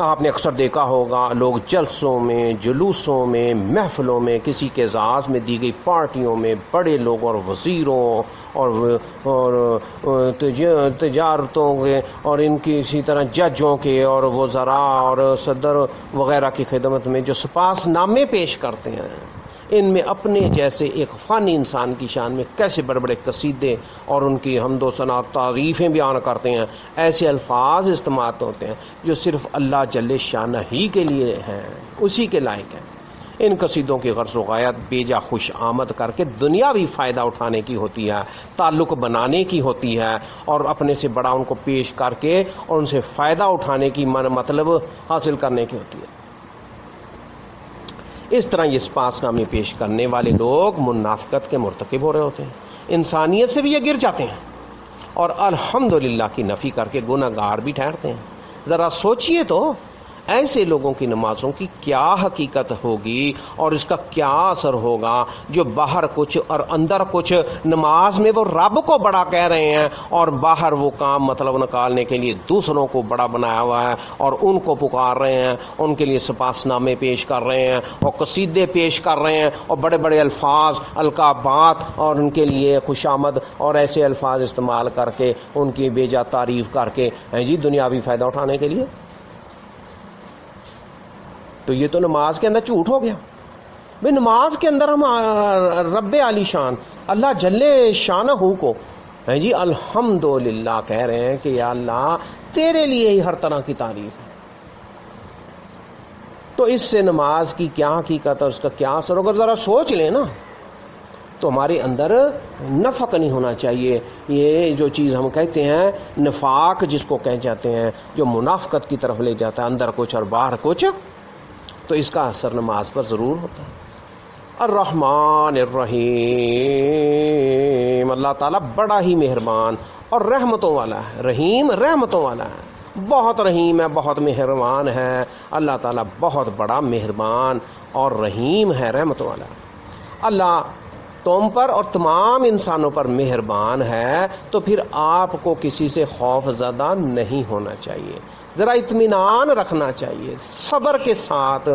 آپ نے اکثر دیکھا ہوگا لوگ جلسوں میں، جلوسوں میں، محفلوں میں، کسی کے اعزاز میں دی گئی پارٹیوں میں بڑے لوگ اور وزیروں اور تجارتوں کے اور ان کی اسی طرح ججوں کے اور وزراء اور صدر وغیرہ کی خدمت میں جو سپاس نامے پیش کرتے ہیں، ان میں اپنے جیسے ایک فانی انسان کی شان میں کیسے بڑے بڑے قصیدے اور ان کی حمد و ثنا تعریفیں بیان کرتے ہیں. ایسے الفاظ استعمال ہوتے ہیں جو صرف اللہ جل شانہ ہی کے لیے ہیں، اسی کے لائق ہیں. ان قصیدوں کی غرض و غایت بیجا خوش آمد کر کے دنیاوی فائدہ اٹھانے کی ہوتی ہے، تعلق بنانے کی ہوتی ہے اور اپنے سے بڑا ان کو پیش کر کے اور ان سے فائدہ اٹھانے کی مطلب حاصل کرنے کی ہوتی ہے. اس طرح یہ سپاس نامے پیش کرنے والے لوگ منافقت کے مرتکب ہو رہے ہوتے ہیں، انسانیت سے بھی یہ گر جاتے ہیں اور الحمدللہ کی نفی کر کے گناہ گار بھی ٹھہرتے ہیں. ذرا سوچئے تو ایسے لوگوں کی نمازوں کی کیا حقیقت ہوگی اور اس کا کیا اثر ہوگا جو باہر کچھ اور اندر کچھ، نماز میں وہ رب کو بڑا کہہ رہے ہیں اور باہر وہ کام مطلب نکالنے کے لیے دوسروں کو بڑا بنایا ہوا ہے اور ان کو پکار رہے ہیں، ان کے لیے سپاس نامے پیش کر رہے ہیں اور قصیدے پیش کر رہے ہیں اور بڑے بڑے الفاظ، القابات اور ان کے لیے خوشامد اور ایسے الفاظ استعمال کر کے ان کی بیجا تعریف کر کے جی دنیاوی فائدہ اٹھانے کے لیے. تو یہ تو نماز کے اندر جھوٹ ہو گیا. بھئی نماز کے اندر ہم رب عالی شان اللہ جل شانہ کو جی الحمدللہ کہہ رہے ہیں کہ یا اللہ تیرے لیے ہی ہر طرح کی تعریف ہے. تو اس سے نماز کی کیا حقیقت اور اس کا کیا اثر ہوگا ذرا سوچ لیں نا. تو ہمارے اندر نفق نہیں ہونا چاہیے. یہ جو چیز ہم کہتے ہیں نفاق جس کو کہہ جاتے ہیں، جو منافقت کی طرف لے جاتا ہے، اندر کچھ اور باہر کچھ، تو اس کا اثر نماز پر ضرور ہوتا ہے. الرحمن الرحیم، اللہ تعالیٰ بڑا ہی مہربان اور رحمتوں والا ہے. رحیم رحمتوں والا ہے، بہت رحیم ہے، بہت مہربان ہے. اللہ تعالیٰ بہت بڑا مہربان اور رحیم ہے، رحمتوں والا ہے. اللہ تم پر اور تمام انسانوں پر مہربان ہے، تو پھر آپ کو کسی سے خوف زدہ نہیں ہونا چاہیے، ذرا اطمینان رکھنا چاہیے، صبر کے ساتھ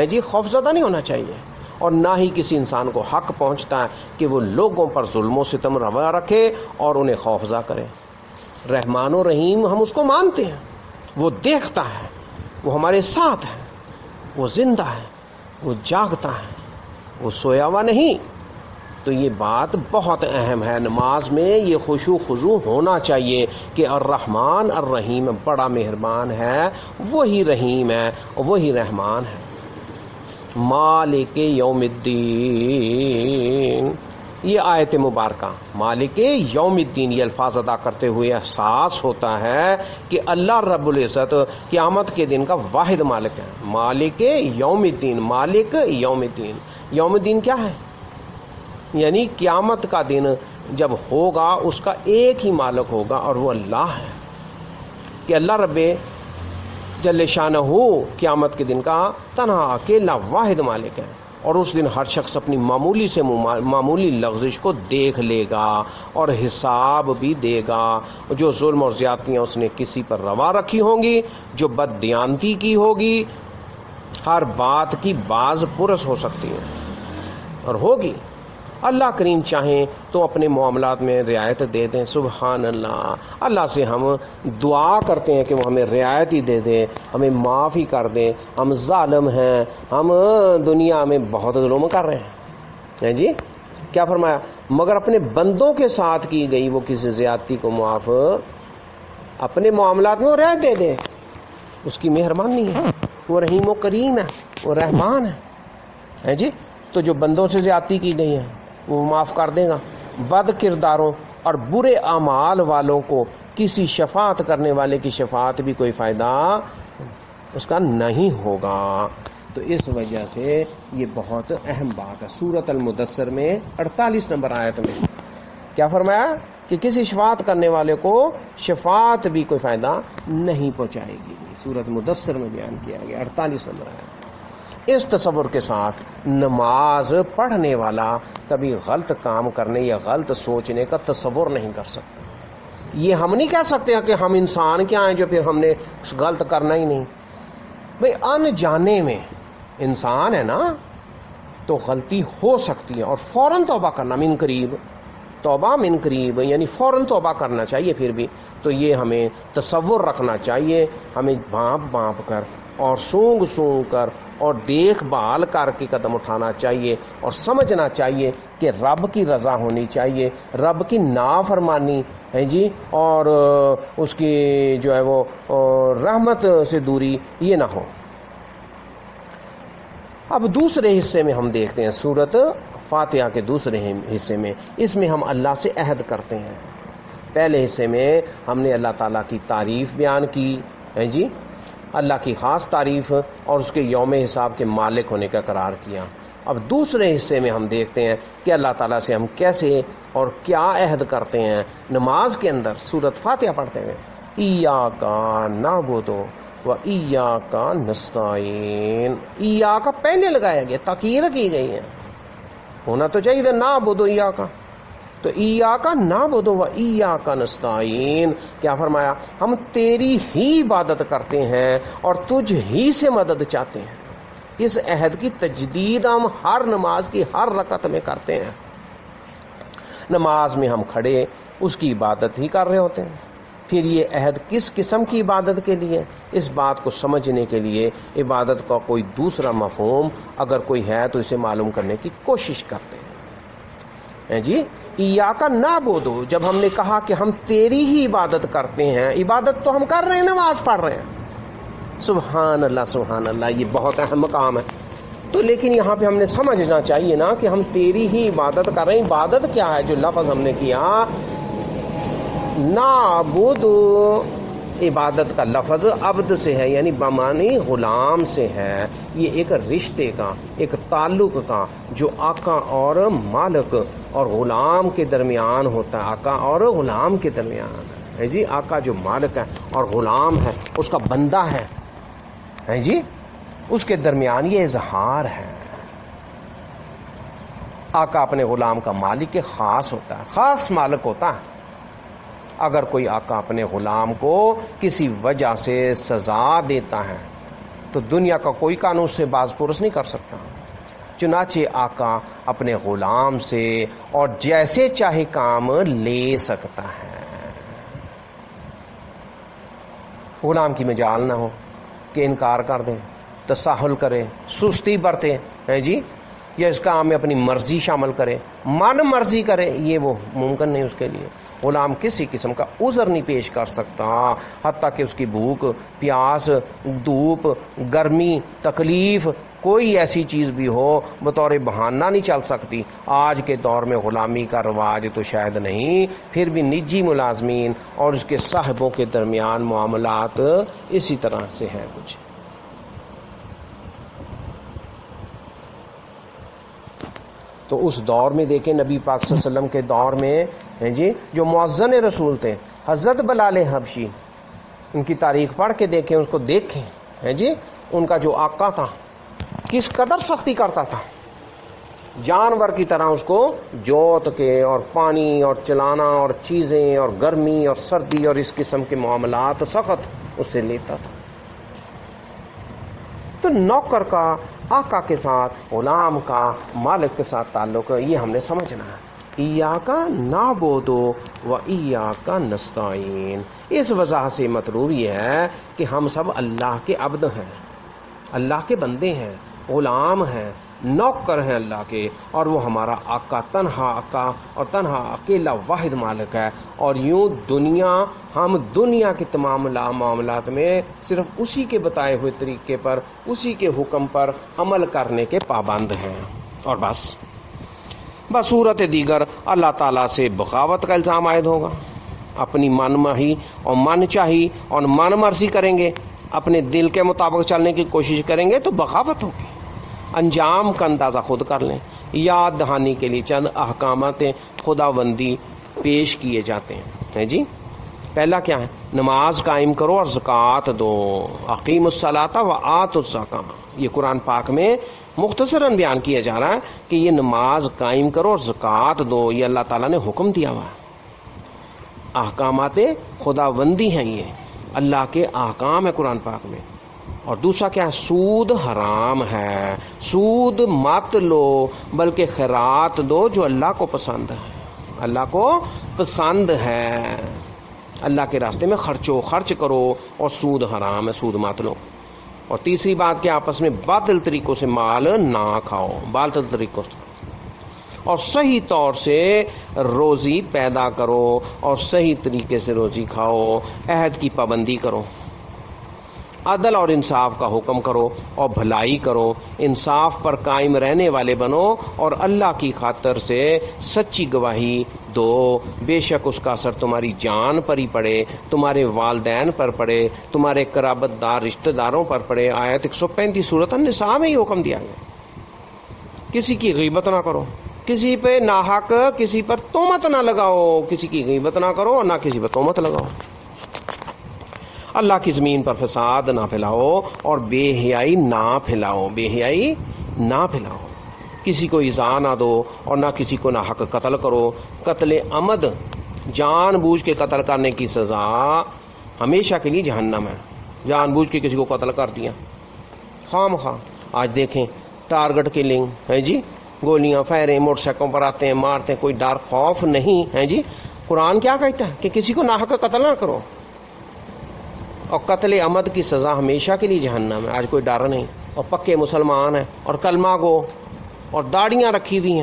جی خوف زدہ نہیں ہونا چاہیے. اور نہ ہی کسی انسان کو حق پہنچتا ہے کہ وہ لوگوں پر ظلم و ستم روا رکھے اور انہیں خوفزدہ کرے. رحمان و رحیم ہم اس کو مانتے ہیں، وہ دیکھتا ہے، وہ ہمارے ساتھ ہے، وہ زندہ ہے، وہ جاگتا ہے، وہ سویا ہوا نہیں. تو یہ بات بہت اہم ہے. نماز میں یہ خشوع خضوع ہونا چاہیے کہ الرحمن الرحیم بڑا مہربان ہے، وہی رحیم ہے، وہی رحمان ہے. مالک یوم الدین، یہ آیت مبارکہ مالک یوم الدین یہ الفاظ ادا کرتے ہوئے احساس ہوتا ہے کہ اللہ رب العزت قیامت کے دن کا واحد مالک ہے. مالک یوم الدین، مالک یوم الدین. یوم الدین کیا ہے؟ یعنی قیامت کا دن جب ہوگا اس کا ایک ہی مالک ہوگا اور وہ اللہ ہے، کہ اللہ رب جل شانہ قیامت کے دن کا تنہا اکیلا واحد مالک ہے، اور اس دن ہر شخص اپنی معمولی سے معمولی لغزش کو دیکھ لے گا اور حساب بھی دے گا، جو ظلم اور زیادتیاں اس نے کسی پر روا رکھی ہوں گی، جو بد دیانتی کی ہوگی، ہر بات کی باز پرس ہو سکتی ہے اور ہوگی۔ اللہ کریم چاہیں تو اپنے معاملات میں رعایت دے دیں، سبحان اللہ۔ اللہ سے ہم دعا کرتے ہیں کہ وہ ہمیں رعایت ہی دے دے، ہمیں معاف ہی کر دے۔ ہم ظالم ہیں، ہم دنیا میں بہت ظلم کر رہے ہیں جی، کیا فرمایا؟ مگر اپنے بندوں کے ساتھ کی گئی وہ کسی زیادتی کو معاف اپنے معاملات میں وہ رعایت دے دے، اس کی مہربانی ہے، وہ رحیم و کریم ہے، وہ رحمان ہے جی۔ تو جو بندوں سے زیادتی کی گئی ہے وہ معاف کر دے گا۔ بد کرداروں اور برے اعمال والوں کو کسی شفاعت کرنے والے کی شفاعت بھی کوئی فائدہ اس کا نہیں ہوگا۔ تو اس وجہ سے یہ بہت اہم بات ہے۔ سورۃ المدثر میں 48 نمبر آیت میں کیا فرمایا کہ کسی شفاعت کرنے والے کو شفاعت بھی کوئی فائدہ نہیں پہنچائے گی۔ سورۃ مدثر میں بیان کیا گیا 48 نمبر آیت۔ اس تصور کے ساتھ نماز پڑھنے والا کبھی غلط کام کرنے یا غلط سوچنے کا تصور نہیں کر سکتا۔ یہ ہم نہیں کہہ سکتے کہ ہم انسان کیا ہیں جو پھر ہم نے غلط کرنا ہی نہیں۔ بھئی انجانے میں انسان ہے نا، تو غلطی ہو سکتی ہے اور فوراً توبہ کرنا من قریب، توبہ من قریب یعنی فوراً توبہ کرنا چاہیے۔ پھر بھی تو یہ ہمیں تصور رکھنا چاہیے، ہمیں بھانپ بھانپ کر اور سونگ سونگ کر اور دیکھ بھال کر کے قدم اٹھانا چاہیے، اور سمجھنا چاہیے کہ رب کی رضا ہونی چاہیے، رب کی نافرمانی ہے جی، اور اس کی جو ہے وہ رحمت سے دوری یہ نہ ہو۔ اب دوسرے حصے میں ہم دیکھتے ہیں سورۃ فاتحہ کے دوسرے حصے میں، اس میں ہم اللہ سے عہد کرتے ہیں۔ پہلے حصے میں ہم نے اللہ تعالیٰ کی تعریف بیان کی ہے جی، اللہ کی خاص تعریف اور اس کے یوم حساب کے مالک ہونے کا قرار کیا۔ اب دوسرے حصے میں ہم دیکھتے ہیں کہ اللہ تعالیٰ سے ہم کیسے اور کیا عہد کرتے ہیں نماز کے اندر سورۃ فاتحہ پڑھتے ہوئے۔ ایاک نعبد و ایاک نستعین، ایاک پہلے لگایا گیا، تاکید کی گئی ہے، ہونا تو چاہیے نعبد و ایاک، تو ایاک نعبد و ایاک نستعین، کیا فرمایا؟ ہم تیری ہی عبادت کرتے ہیں اور تجھ ہی سے مدد چاہتے ہیں۔ اس عہد کی تجدید ہم ہر نماز کی ہر رکعت میں کرتے ہیں۔ نماز میں ہم کھڑے اس کی عبادت ہی کر رہے ہوتے ہیں۔ پھر یہ عہد کس قسم کی عبادت کے لیے؟ اس بات کو سمجھنے کے لیے عبادت کا کوئی دوسرا مفہوم اگر کوئی ہے تو اسے معلوم کرنے کی کوشش کرتے ہیں جی۔ ایاک نعبد، جب ہم نے کہا کہ ہم تیری ہی عبادت کرتے ہیں، عبادت تو ہم کر رہے ہیں، نماز پڑھ رہے ہیں، سبحان اللہ سبحان اللہ، یہ بہت اہم مقام ہے۔ تو لیکن یہاں پہ ہم نے سمجھنا چاہیے نا کہ ہم تیری ہی عبادت کر رہے ہیں۔ عبادت کیا ہے؟ جو لفظ ہم نے کیا نعبد، عبادت کا لفظ عبد سے ہے، یعنی بمانی غلام سے ہے۔ یہ ایک رشتے کا، ایک تعلق کا جو آقا اور مالک اور غلام کے درمیان ہوتا ہے، آقا اور غلام کے درمیان ہے جی۔ آقا جو مالک ہے اور غلام ہے، اس کا بندہ ہے جی، اس کے درمیان یہ اظہار ہے۔ آقا اپنے غلام کا مالک کے خاص ہوتا ہے، خاص مالک ہوتا ہے۔ اگر کوئی آقا اپنے غلام کو کسی وجہ سے سزا دیتا ہے تو دنیا کا کوئی قانون اس سے باز پرس نہیں کر سکتا۔ چنانچہ آقا اپنے غلام سے اور جیسے چاہے کام لے سکتا ہے۔ غلام کی مجال نہ ہو کہ انکار کر دیں، تساہل کرے، سستی برتے ہے جی، یا اس کام میں اپنی مرضی شامل کرے، من مرضی کرے، یہ وہ ممکن نہیں اس کے لیے۔ غلام کسی قسم کا عذر نہیں پیش کر سکتا، حتیٰ کہ اس کی بھوک، پیاس، دھوپ، گرمی، تکلیف، کوئی ایسی چیز بھی ہو بطور بہانہ نہیں چل سکتی۔ آج کے دور میں غلامی کا رواج تو شاید نہیں، پھر بھی نجی ملازمین اور اس کے صاحبوں کے درمیان معاملات اسی طرح سے ہیں کچھ۔ تو اس دور میں دیکھیں نبی پاک صلی اللہ علیہ وسلم کے دور میں جی جو مؤذن رسول تھے حضرت بلال حبشی، ان کی تاریخ پڑھ کے دیکھیں، اس کو دیکھیں جی ان کا جو آقا تھا کس قدر سختی کرتا تھا، جانور کی طرح اس کو جوت کے اور پانی اور چلانا اور چیزیں اور گرمی اور سردی اور اس قسم کے معاملات سخت اس سے لیتا تھا۔ تو نوکر کا آقا کے ساتھ، غلام کا مالک کے ساتھ تعلق یہ ہم نے سمجھنا ہے۔ ایاک نعبد و ایاک نستعین، اس وجہ سے مطلوب یہ ہے کہ ہم سب اللہ کے عبد ہیں، اللہ کے بندے ہیں، غلام ہیں، نوکر ہیں اللہ کے، اور وہ ہمارا آقا آقا اور تنہا اکیلا واحد مالک ہے۔ اور یوں ہم دنیا کے تمام معاملات میں صرف اسی کے بتائے ہوئے طریقے پر، اسی کے حکم پر عمل کرنے کے پابند ہیں، اور بس بصورت دیگر اللہ تعالیٰ سے بغاوت کا الزام عائد ہوگا۔ اپنی من ماہی اور من چاہی اور من مرضی کریں گے، اپنے دل کے مطابق چلنے کی کوشش کریں گے تو بغاوت ہوگی۔ انجام کا اندازہ خود کر لیں۔ یاد دہانی کے لیے چند احکامات خداوندی پیش کیے جاتے ہیں جی۔ پہلا کیا ہے؟ نماز قائم کرو اور زکوٰۃ دو، اقیم الصلاۃ و آتوا الزکاۃ۔ یہ قرآن پاک میں مختصراً بیان کیا جا رہا ہے کہ یہ نماز قائم کرو اور زکوٰۃ دو، یہ اللہ تعالیٰ نے حکم دیا ہوا ہے۔ احکامات خداوندی ہیں، یہ اللہ کے احکام ہے قرآن پاک میں۔ اور دوسرا کیا ہے؟ سود حرام ہے، سود مت لو بلکہ خیرات دو جو اللہ کو پسند ہے، اللہ کو پسند ہے، اللہ کے راستے میں خرچ کرو، اور سود حرام ہے، سود مت لو۔ اور تیسری بات کہ آپس میں باطل طریقوں سے مال نہ کھاؤ، باطل طریقوں سے، اور صحیح طور سے روزی پیدا کرو اور صحیح طریقے سے روزی کھاؤ، عہد کی پابندی کرو، عدل اور انصاف کا حکم کرو اور بھلائی کرو، انصاف پر قائم رہنے والے بنو اور اللہ کی خاطر سے سچی گواہی دو، بے شک اس کا اثر تمہاری جان پر ہی پڑے، تمہارے والدین پر پڑے، تمہارے قرابت دار رشتہ داروں پر پڑے۔ آیت 135 سورۃ النساء میں یہ حکم دیا گیا۔ کسی کی غیبت نہ کرو، کسی پہ ناحق کسی پر تہمت نہ لگاؤ، کسی کی غیبت نہ کرو اور نہ کسی پر تہمت لگاؤ۔ اللہ کی زمین پر فساد نہ پھیلاؤ اور بے حیائی نہ پھیلاؤ، بے حیائی نہ پھیلاؤ، کسی کو ایذا نہ دو اور نہ کسی کو ناحق قتل کرو۔ قتل عمد، جان بوجھ کے قتل کرنے کی سزا ہمیشہ کے لیے جہنم ہے۔ جان بوجھ کے کسی کو قتل کر دیا خام خواہ، آج دیکھیں ٹارگٹ کلنگ ہے جی، گولیاں فائریں، موٹر سائیکلوں پر آتے ہیں مارتے ہیں، کوئی ڈر خوف نہیں ہے جی۔ قرآن کیا کہتا ہے کہ کسی کو ناحق قتل نہ کرو، اور قتل عمد کی سزا ہمیشہ کے لیے جہنم ہے۔ آج کوئی ڈر نہیں، اور پکے مسلمان ہیں اور کلمہ گو اور داڑیاں رکھی ہوئی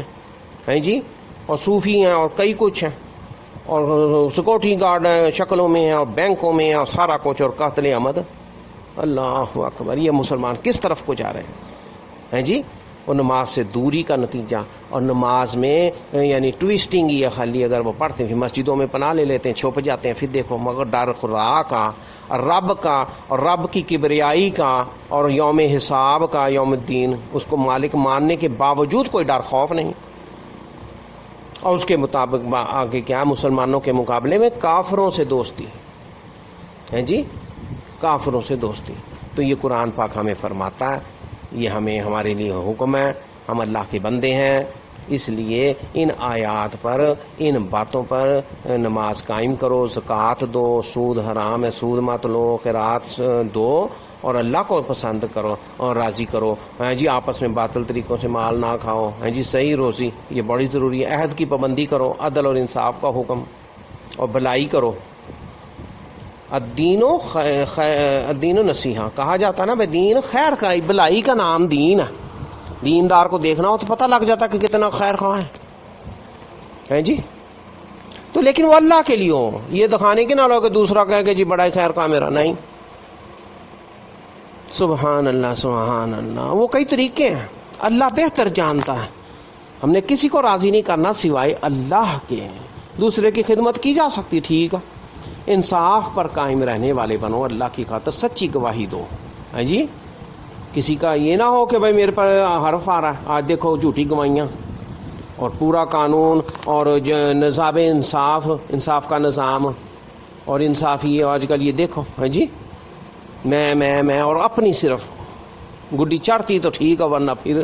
ہیں جی، اور صوفی ہیں اور کئی کچھ ہیں، اور سیکورٹی گارڈ شکلوں میں ہیں اور بینکوں میں ہیں اور سارا کچھ، اور قتل عمد، اللہ اکبر۔ یہ مسلمان کس طرف کو جا رہے ہیں جی؟ اور نماز سے دوری کا نتیجہ، اور نماز میں یعنی ٹویسٹنگ ہی ہے خالی، اگر وہ پڑھتے ہیں مسجدوں میں پناہ لے لیتے ہیں، چھپ جاتے ہیں، پھر دیکھو مگر ڈر خدا کا، رب کا، اور رب کی کبریائی کا، اور یوم حساب کا، یوم الدین، اس کو مالک ماننے کے باوجود کوئی ڈر خوف نہیں۔ اور اس کے مطابق آگے کیا، مسلمانوں کے مقابلے میں کافروں سے دوستی ہے جی، کافروں سے دوستی۔ تو یہ قرآن پاک ہمیں فرماتا ہے، یہ ہمیں ہمارے لیے حکم ہے، ہم اللہ کے بندے ہیں، اس لیے ان آیات پر، ان باتوں پر نماز قائم کرو، زکوٰۃ دو، سود حرام ہے سود مت لو، خیرات دو اور اللہ کو پسند کرو اور راضی کرو، جی آپس میں باطل طریقوں سے مال نہ کھاؤ، جی صحیح روزی یہ بڑی ضروری ہے، عہد کی پابندی کرو، عدل اور انصاف کا حکم اور بھلائی کرو۔ الدین و نصیحہ کہا جاتا نا، بھائی دین خیر خواہ، بھلائی کا نام دین ہے۔ دیندار کو دیکھنا ہو تو پتہ لگ جاتا کہ کتنا خیر خواہ ہے جی۔ تو لیکن وہ اللہ کے لیے ہو، یہ دکھانے کے نہ لو کہ دوسرا کہے کہ جی بڑا ہی خیر خواہ میرا، نہیں۔ سبحان اللہ سبحان اللہ، وہ کئی طریقے ہیں، اللہ بہتر جانتا ہے۔ ہم نے کسی کو راضی نہیں کرنا سوائے اللہ کے۔ دوسرے کی خدمت کی جا سکتی، ٹھیک ہے، انصاف پر قائم رہنے والے بنو، اللہ کی خاطر سچی گواہی دو جی۔ کسی کا یہ نہ ہو کہ بھائی میرے پر حرف آ رہا ہے، آج دیکھو جھوٹی گواہیاں اور پورا قانون اور نظام انصاف کا نظام. اور انصاف یہ آج کل یہ دیکھو ہاں جی میں اور اپنی صرف گڈی چڑھتی تو ٹھیک ہے ورنہ پھر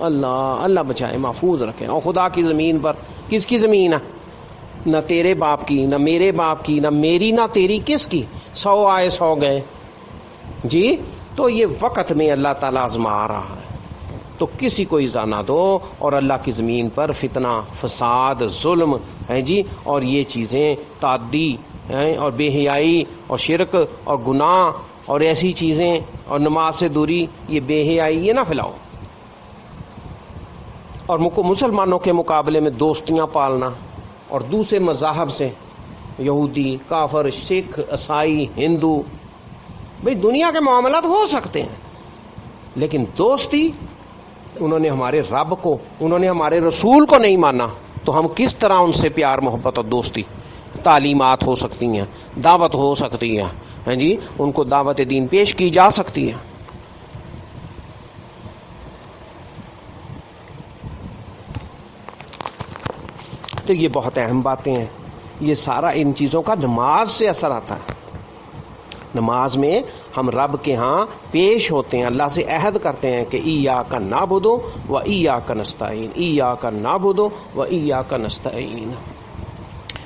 اللہ بچائے محفوظ رکھے. اور خدا کی زمین پر کس کی زمین ہے؟ نہ تیرے باپ کی نہ میرے باپ کی نہ میری نہ تیری، کس کی؟ 100 آئے 100 گئے جی. تو یہ وقت میں اللہ تعالیٰ آزما رہا ہے تو کسی کو ایزا نہ دو. اور اللہ کی زمین پر فتنہ فساد ظلم ہے جی اور یہ چیزیں تعدی اور بے حیائی اور شرک اور گناہ اور ایسی چیزیں اور نماز سے دوری، یہ بے حیائی یہ نہ پھیلاؤ. اور مسلمانوں کے مقابلے میں دوستیاں پالنا اور دوسرے مذاہب سے یہودی کافر سکھ عیسائی ہندو، بھئی دنیا کے معاملات ہو سکتے ہیں لیکن دوستی، انہوں نے ہمارے رب کو انہوں نے ہمارے رسول کو نہیں مانا تو ہم کس طرح ان سے پیار محبت اور دوستی؟ تعلیمات ہو سکتی ہیں، دعوت ہو سکتی ہے ہاں جی، ان کو دعوت دین پیش کی جا سکتی ہے. تو یہ بہت اہم باتیں ہیں. یہ سارا ان چیزوں کا نماز سے اثر آتا ہے. نماز میں ہم رب کے ہاں پیش ہوتے ہیں، اللہ سے عہد کرتے ہیں کہ ایاک نعبد و ایاک نستعین، ایاک نعبد و ایاک نستعین.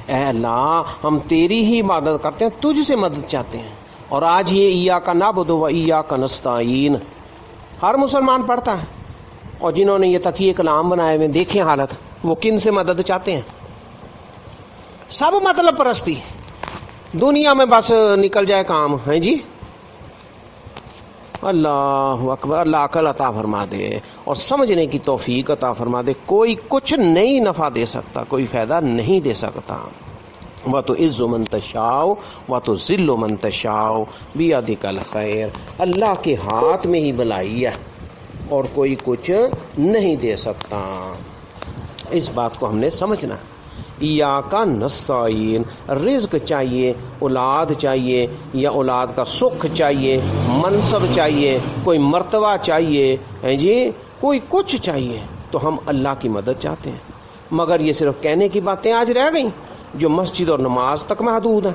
اے اللہ ہم تیری ہی عبادت کرتے ہیں، تجھ سے مدد چاہتے ہیں. اور آج یہ ایاک نعبد و ایاک نستعین ہر مسلمان پڑھتا ہے. اور جنہوں نے یہ تقیہ کلام بنائے ہوئے دیکھیں حالت، وہ کن سے مدد چاہتے ہیں؟ سب مطلب پرستی، دنیا میں بس نکل جائے کام ہے جی. اللہ اکبر. اللہ عقل عطا فرما دے اور سمجھنے کی توفیق عطا فرما دے. کوئی کچھ نہیں نفع دے سکتا، کوئی فائدہ نہیں دے سکتا. وَتُعِزُّ مَن تَشَاءُ وَتُذِلُّ مَن تَشَاءُ بِیَدِکَ الْخَیْرُ. اللہ کے ہاتھ میں ہی بھلائی ہے اور کوئی کچھ نہیں دے سکتا. اس بات کو ہم نے سمجھنا. ایاک نستعین، رزق چاہیے، اولاد چاہیے یا اولاد کا سکھ چاہیے، منصب چاہیے، کوئی مرتبہ چاہیے ہے جی، کوئی کچھ چاہیے تو ہم اللہ کی مدد چاہتے ہیں. مگر یہ صرف کہنے کی باتیں آج رہ گئیں جو مسجد اور نماز تک محدود ہیں.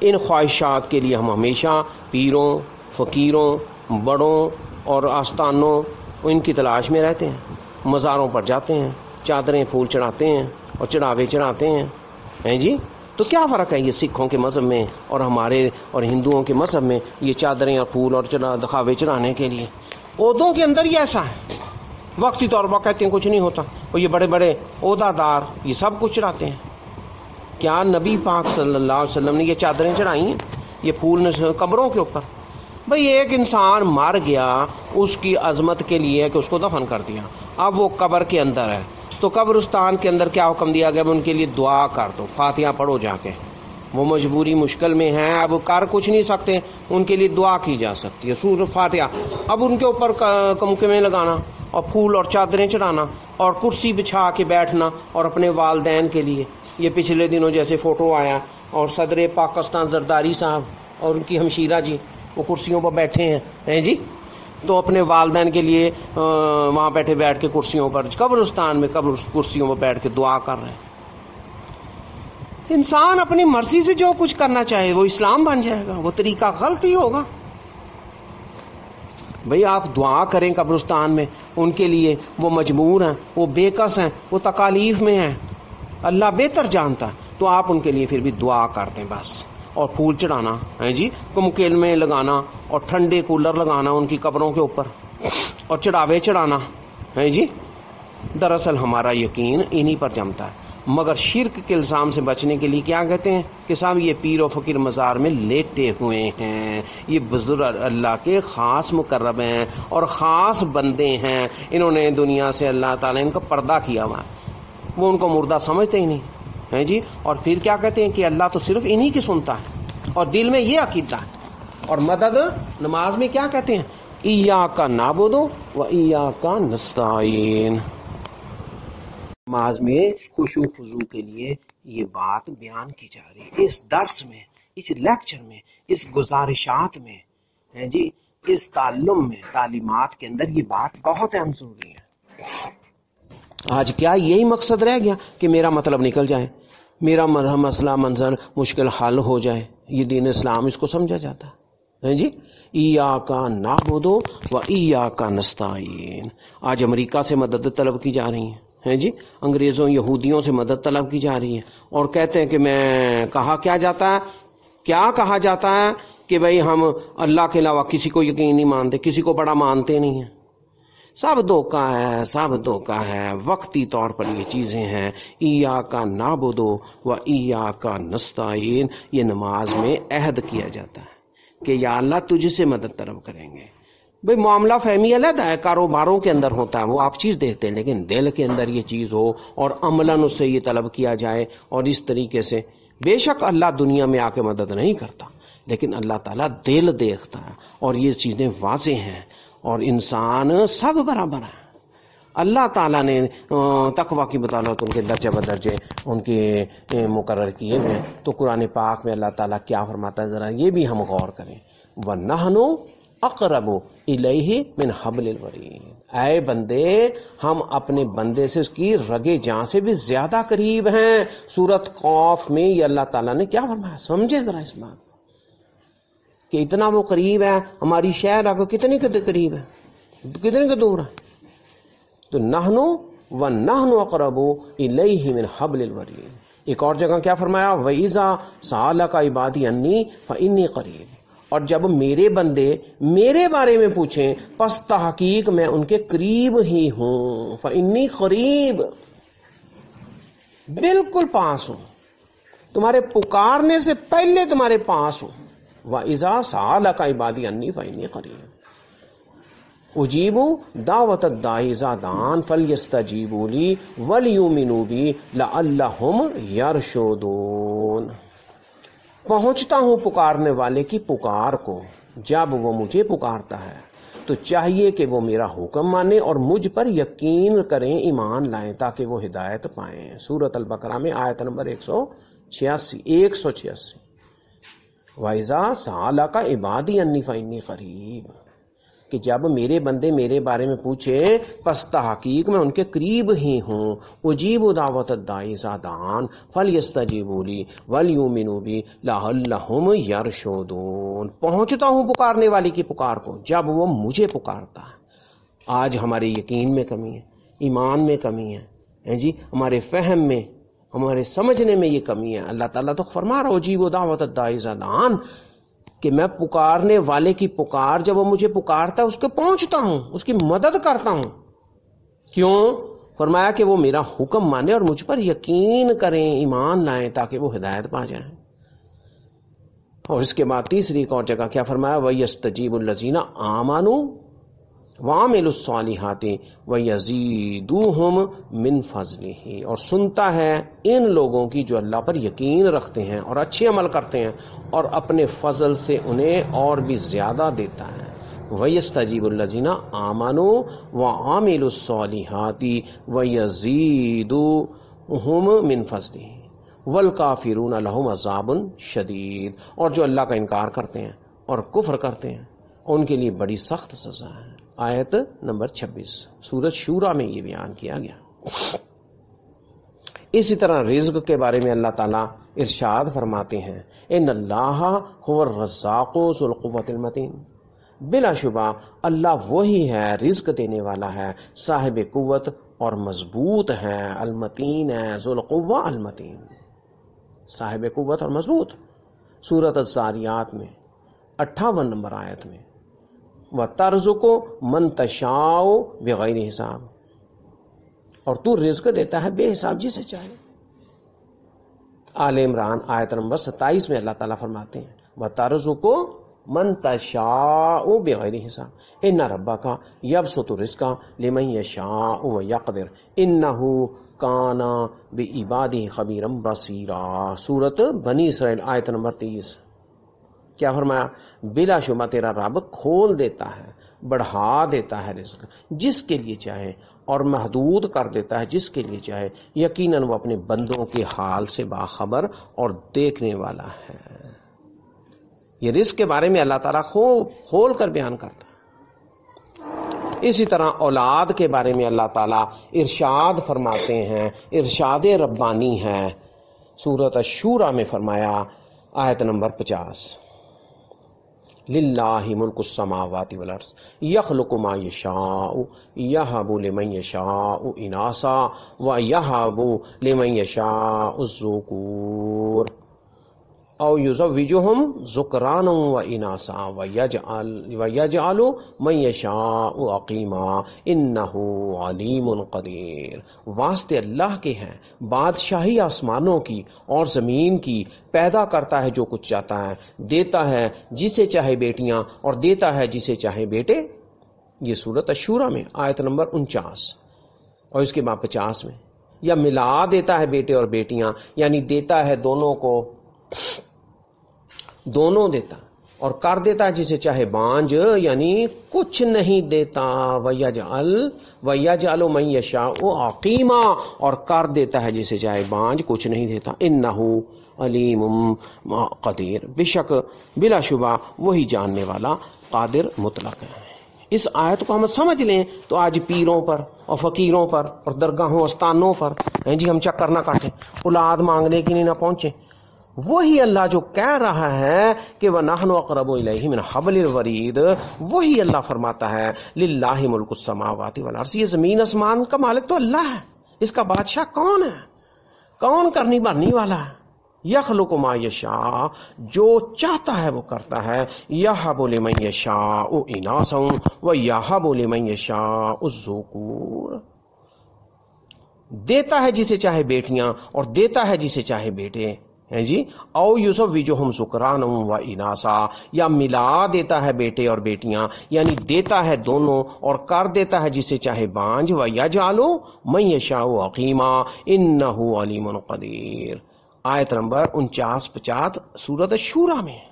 ان خواہشات کے لیے ہم ہمیشہ پیروں فقیروں بڑوں اور آستانوں ان کی تلاش میں رہتے ہیں. مزاروں پر جاتے ہیں، چادریں پھول چڑھاتے ہیں اور چڑھاوے چڑھاتے ہیں جی. تو کیا فرق ہے یہ سکھوں کے مذہب میں اور ہمارے اور ہندوؤں کے مذہب میں؟ یہ چادریں اور پھول اور دکھاوے چڑھانے کے لیے عہدوں کے اندر یہ ایسا ہے. وقتی طور پر کہتے ہیں کچھ نہیں ہوتا، اور یہ بڑے بڑے عہدہ دار یہ سب کچھ چڑھاتے ہیں. کیا نبی پاک صلی اللہ علیہ وسلم نے یہ چادریں چڑھائی ہیں، یہ پھول قبروں کے اوپر؟ بھئی ایک انسان مر گیا، اس کی عظمت کے لیے کہ اس کو دفن کر دیا، اب وہ قبر کے اندر ہے تو قبرستان کے اندر کیا حکم دیا گیا؟ ان کے لیے دعا کر دو، فاتحہ پڑھو جا کے. وہ مجبوری مشکل میں ہیں، اب کر کچھ نہیں سکتے، ان کے لیے دعا کی جا سکتی ہے، سورۃ فاتحہ. اب ان کے اوپر کمکمیں لگانا اور پھول اور چادریں چڑھانا اور کرسی بچھا کے بیٹھنا اور اپنے والدین کے لیے. یہ پچھلے دنوں جیسے فوٹو آیا اور صدر پاکستان زرداری صاحب اور ان کی ہمشیرہ جی وہ کرسیوں پر بیٹھے ہیں جی، تو اپنے والدین کے لیے وہاں بیٹھ کے کرسیوں پر قبرستان میں کرسیوں پر بیٹھ کے دعا کر رہے ہیں. انسان اپنی مرضی سے جو کچھ کرنا چاہے وہ اسلام بن جائے گا، وہ طریقہ غلط ہی ہوگا. بھئی آپ دعا کریں قبرستان میں ان کے لیے، وہ مجبور ہیں، وہ بے کس ہیں، وہ تکالیف میں ہیں، اللہ بہتر جانتا ہے، تو آپ ان کے لیے پھر بھی دعا کر دیں بس. اور پھول چڑھانا ہے جی، کمکیل میں لگانا اور ٹھنڈے کولر لگانا ان کی قبروں کے اوپر اور چڑھاوے چڑھانا ہے جی. دراصل ہمارا یقین انہی پر جمتا ہے. مگر شرک کے الزام سے بچنے کے لیے کیا کہتے ہیں کہ صاحب یہ پیر و فقیر مزار میں لیٹے ہوئے ہیں، یہ بزرگ اللہ کے خاص مقرب ہیں اور خاص بندے ہیں، انہوں نے دنیا سے اللہ تعالیٰ ان کا پردہ کیا ہوا ہے. وہ ان کو مردہ سمجھتے ہی نہیں ہے جی. اور پھر کیا کہتے ہیں کہ اللہ تو صرف انہی کی سنتا ہے اور دل میں یہ عقیدہ ہے. اور مدد نماز میں کیا کہتے ہیں؟ ایاک نعبد و ایاک نستعین. نماز میں خشوع خضوع کے لیے یہ بات بیان کی جا رہی ہے اس درس میں، اس لیکچر میں، اس گزارشات میں ہے جی، اس تعلم میں، تعلیمات کے اندر یہ بات بہت اہم ضروری ہے. آج کیا یہی مقصد رہ گیا کہ میرا مطلب نکل جائے، میرا مسئلہ منظر مشکل حل ہو جائے؟ یہ دین اسلام اس کو سمجھا جاتا ہے جی۔ ایاک نعبد و ایاک نستعین۔ آج امریکہ سے مدد طلب کی جا رہی ہے جی، انگریزوں یہودیوں سے مدد طلب کی جا رہی ہے، اور کہتے ہیں کہ کیا کہا جاتا ہے کہ بھئی ہم اللہ کے علاوہ کسی کو یقین نہیں مانتے، کسی کو بڑا مانتے نہیں ہیں۔ سب دھوکہ ہے، وقتی طور پر یہ چیزیں ہیں۔ ایاک نعبد و ایاک نستعین، یہ نماز میں عہد کیا جاتا ہے کہ یا اللہ تجھ سے مدد طلب کریں گے۔ بھئی معاملہ فہمی علیحدہ ہے، کاروباروں کے اندر ہوتا ہے، وہ آپ چیز دیکھتے ہیں، لیکن دل کے اندر یہ چیز ہو اور عملاً اس سے یہ طلب کیا جائے، اور اس طریقے سے بے شک اللہ دنیا میں آ کے مدد نہیں کرتا، لیکن اللہ تعالیٰ دل دیکھتا ہے، اور یہ چیزیں واضح ہیں، اور انسان سب برابر ہیں۔ اللہ تعالیٰ نے تقویٰ کی بدولت ان کے درجے بدرجے ان کے مقرر کیے ہوئے، تو قرآن پاک میں اللہ تعالیٰ کیا فرماتا ہے، ذرا یہ بھی ہم غور کریں۔ وَنَحْنُ اقرب الیہ من حبل الورید۔ اے بندے، ہم اپنے بندے سے اس کی رگے جاں سے بھی زیادہ قریب ہیں۔ سورۃ قاف میں یہ اللہ تعالیٰ نے کیا فرمایا، سمجھے ذرا اس بات کہ اتنا وہ قریب ہے، ہماری شہر کو کتنے کے قریب ہے، کتنے کے دور ہے۔ تو نحن اقرب الیہ من حبل الورید۔ ایک اور جگہ کیا فرمایا، وَإِذَا سَأَلَكَ عِبَادِي عَنِّي فَإِنِّي قَرِيبٌ۔ اور جب میرے بندے میرے بارے میں پوچھیں، پس تحقیق میں ان کے قریب ہی ہوں۔ فَإِنِّي قریب، بالکل پاس ہوں، تمہارے پکارنے سے پہلے تمہارے پاس ہوں۔ وَإِذَا سَأَلَكَ عِبَادِي عَنِّي فَإِنِّي قَرِيبٌ اجیب دعوت الداعی اذا دعان فلیستجیبوا لی ولیؤمنوا بی لعلہم یرشدون۔ پہنچتا ہوں پکارنے والے کی پکار کو، جب وہ مجھے پکارتا ہے تو چاہیے کہ وہ میرا حکم مانے اور مجھ پر یقین کریں، ایمان لائیں، تاکہ وہ ہدایت پائیں۔ سورۃ البقرہ میں آیت نمبر 186۔ وَإِذَا سَأَلَكَ عِبَادِي عَنِّي فَإِنِّي قَرِيبٌ، کہ جب میرے بندے میرے بارے میں پوچھے، پس تحقیق میں ان کے قریب ہی ہوں۔ اجیب دعوت الداعی اذا دعان فلیستجیبوا لی ولیؤمنوا بی لعلہم یرشدون۔ پہنچتا ہوں پکارنے والے کی پکار کو جب وہ مجھے پکارتا ہے۔ آج ہمارے یقین میں کمی ہے، ایمان میں کمی ہے جی، ہمارے فہم میں، ہمارے سمجھنے میں یہ کمی ہے۔ اللہ تعالیٰ تو فرما رہا اجیب دعوت الداعی اذا دعان، کہ میں پکارنے والے کی پکار جب وہ مجھے پکارتا ہے اس کے پہنچتا ہوں، اس کی مدد کرتا ہوں۔ کیوں؟ فرمایا کہ وہ میرا حکم مانے اور مجھ پر یقین کریں، ایمان لائیں، تاکہ وہ ہدایت پا جائیں۔ اور اس کے بعد تیسری ایک اور جگہ کیا فرمایا، وَيَسْتَجِيبُ الَّذِينَ آمَنُوا وَعَمِلُوا الصَّالِحَاتِ وَيَزِيدُوهُم مِّن فَضْلِهِ، اور سنتا ہے ان لوگوں کی جو اللہ پر یقین رکھتے ہیں اور اچھے عمل کرتے ہیں، اور اپنے فضل سے انہیں اور بھی زیادہ دیتا ہے۔ وَيَسْتَجِيبُ الَّذِينَ آمَنُوا وَعَمِلُوا الصَّالِحَاتِ وَيَزِيدُوهُم مِّن فَضْلِهِ وَالْكَافِرُونَ لَهُمْ عَذَابٌ شَدِيدٌ، اور جو اللہ کا انکار کرتے ہیں اور کفر کرتے ہیں ان کے لیے بڑی سخت سزا ہے۔ آیت نمبر 26 سورۃ شورى میں یہ بیان کیا گیا۔ اسی طرح رزق کے بارے میں اللہ تعالیٰ ارشاد فرماتے ہیں، ان اللہ هو الرزاق ذو القوۃ المتین، بلا شبہ اللہ وہی ہے، رزق دینے والا ہے، صاحب قوت اور مضبوط ہے، المتین ہے، ذو القوہ المتین، صاحب قوت اور مضبوط۔ سورۃ الذاریات میں 58 نمبر آیت میں وَتَرْزُقُ مَن تَشَاءُ بِغَيْرِ حساب، اور تو رزق دیتا ہے بے حساب جسے چاہے۔ آل عمران آیت نمبر 27 میں اللہ تعالیٰ فرماتے ہیں وَتَرْزُقُ مَن تَشَاءُ بِغَيْرِ حساب إِنَّ رَبَّكَ يَبْسُطُ الرِّزْقَ لِمَن يَشَاءُ وَيَقْدِرُ إِنَّهُ كَانَ بِعِبَادِهِ خَبِيرًا بَصِيرًا۔ سورۃ بنی اسرائیل آیت نمبر 30۔ کیا فرمایا، بلا شبہ تیرا رب کھول دیتا ہے، بڑھا دیتا ہے رزق جس کے لیے چاہے، اور محدود کر دیتا ہے جس کے لیے چاہے، یقیناً وہ اپنے بندوں کے حال سے باخبر اور دیکھنے والا ہے۔ یہ رزق کے بارے میں اللہ تعالیٰ کھول کر بیان کرتا ہے۔ اسی طرح اولاد کے بارے میں اللہ تعالیٰ ارشاد فرماتے ہیں، ارشاد ربانی ہے، سورۃ الشورى میں فرمایا آیت نمبر 50، للہ ملک السماوات والارض یخلق ما یشاء یہب لمن یشاء اناثا ویہب لمن یشاء الذکور او یزوجہم ذکرانا واناثا ویجعل من یشاء عقیما انہ علیم قدیر۔ واسطے اللہ کے ہیں، بادشاہی آسمانوں کی اور زمین کی، پیدا کرتا ہے جو کچھ چاہتا ہے، دیتا ہے جسے چاہے بیٹیاں اور دیتا ہے جسے چاہے بیٹے۔ یہ سورۃ الشورى میں آیت نمبر 49 اور اس کے بعد 50 میں، یا ملا دیتا ہے بیٹے اور بیٹیاں، یعنی دیتا ہے دونوں کو، دونوں دیتا اور کر دیتا ہے جسے چاہے بانج، یعنی کچھ نہیں دیتا۔ وَيَجْعَلُ مَن يَشَاءُ عَقِيمًا، اور کر دیتا ہے جسے چاہے بانج، کچھ نہیں دیتا۔ إِنَّهُ علیم قدیر، بے شک بلا شبہ وہی جاننے والا قادر مطلق ہے۔ اس آیت کو ہم سمجھ لیں تو آج پیروں پر اور فقیروں پر اور درگاہوں استانوں پر جی ہم چکر نہ کاٹیں، اولاد مانگنے کی نہیں نہ پہنچیں۔ وہی اللہ جو کہہ رہا ہے کہ وَنَحْنُ أَقْرَبُ إِلَيْهِ مِنْ حَبْلِ الْوَرِيدِ، وہی اللہ فرماتا ہے لِلَّهِ مُلْكُ السَّمَاوَاتِ وَالْأَرْضِ، یہ زمین آسمان کا مالک تو اللہ ہے، اس کا بادشاہ کون ہے؟ کون کرنی بھرنی والا ہے؟ یخلق ما یشاء، جو چاہتا ہے وہ کرتا ہے، یہب لمن یشاء اناثا ویہب لمن یشاء الذکور، دیتا ہے جسے چاہے بیٹیاں اور دیتا ہے جسے چاہے بیٹے ہیں جی۔ او یزوجہم ذکرانا و اناثا، یا ملا دیتا ہے بیٹے اور بیٹیاں، یعنی دیتا ہے دونوں اور کر دیتا ہے جسے چاہے بانج، ویجعل من یشاء عقیما انہ علیم قدیر، آیت نمبر 49-50 سورۃ الشورى میں۔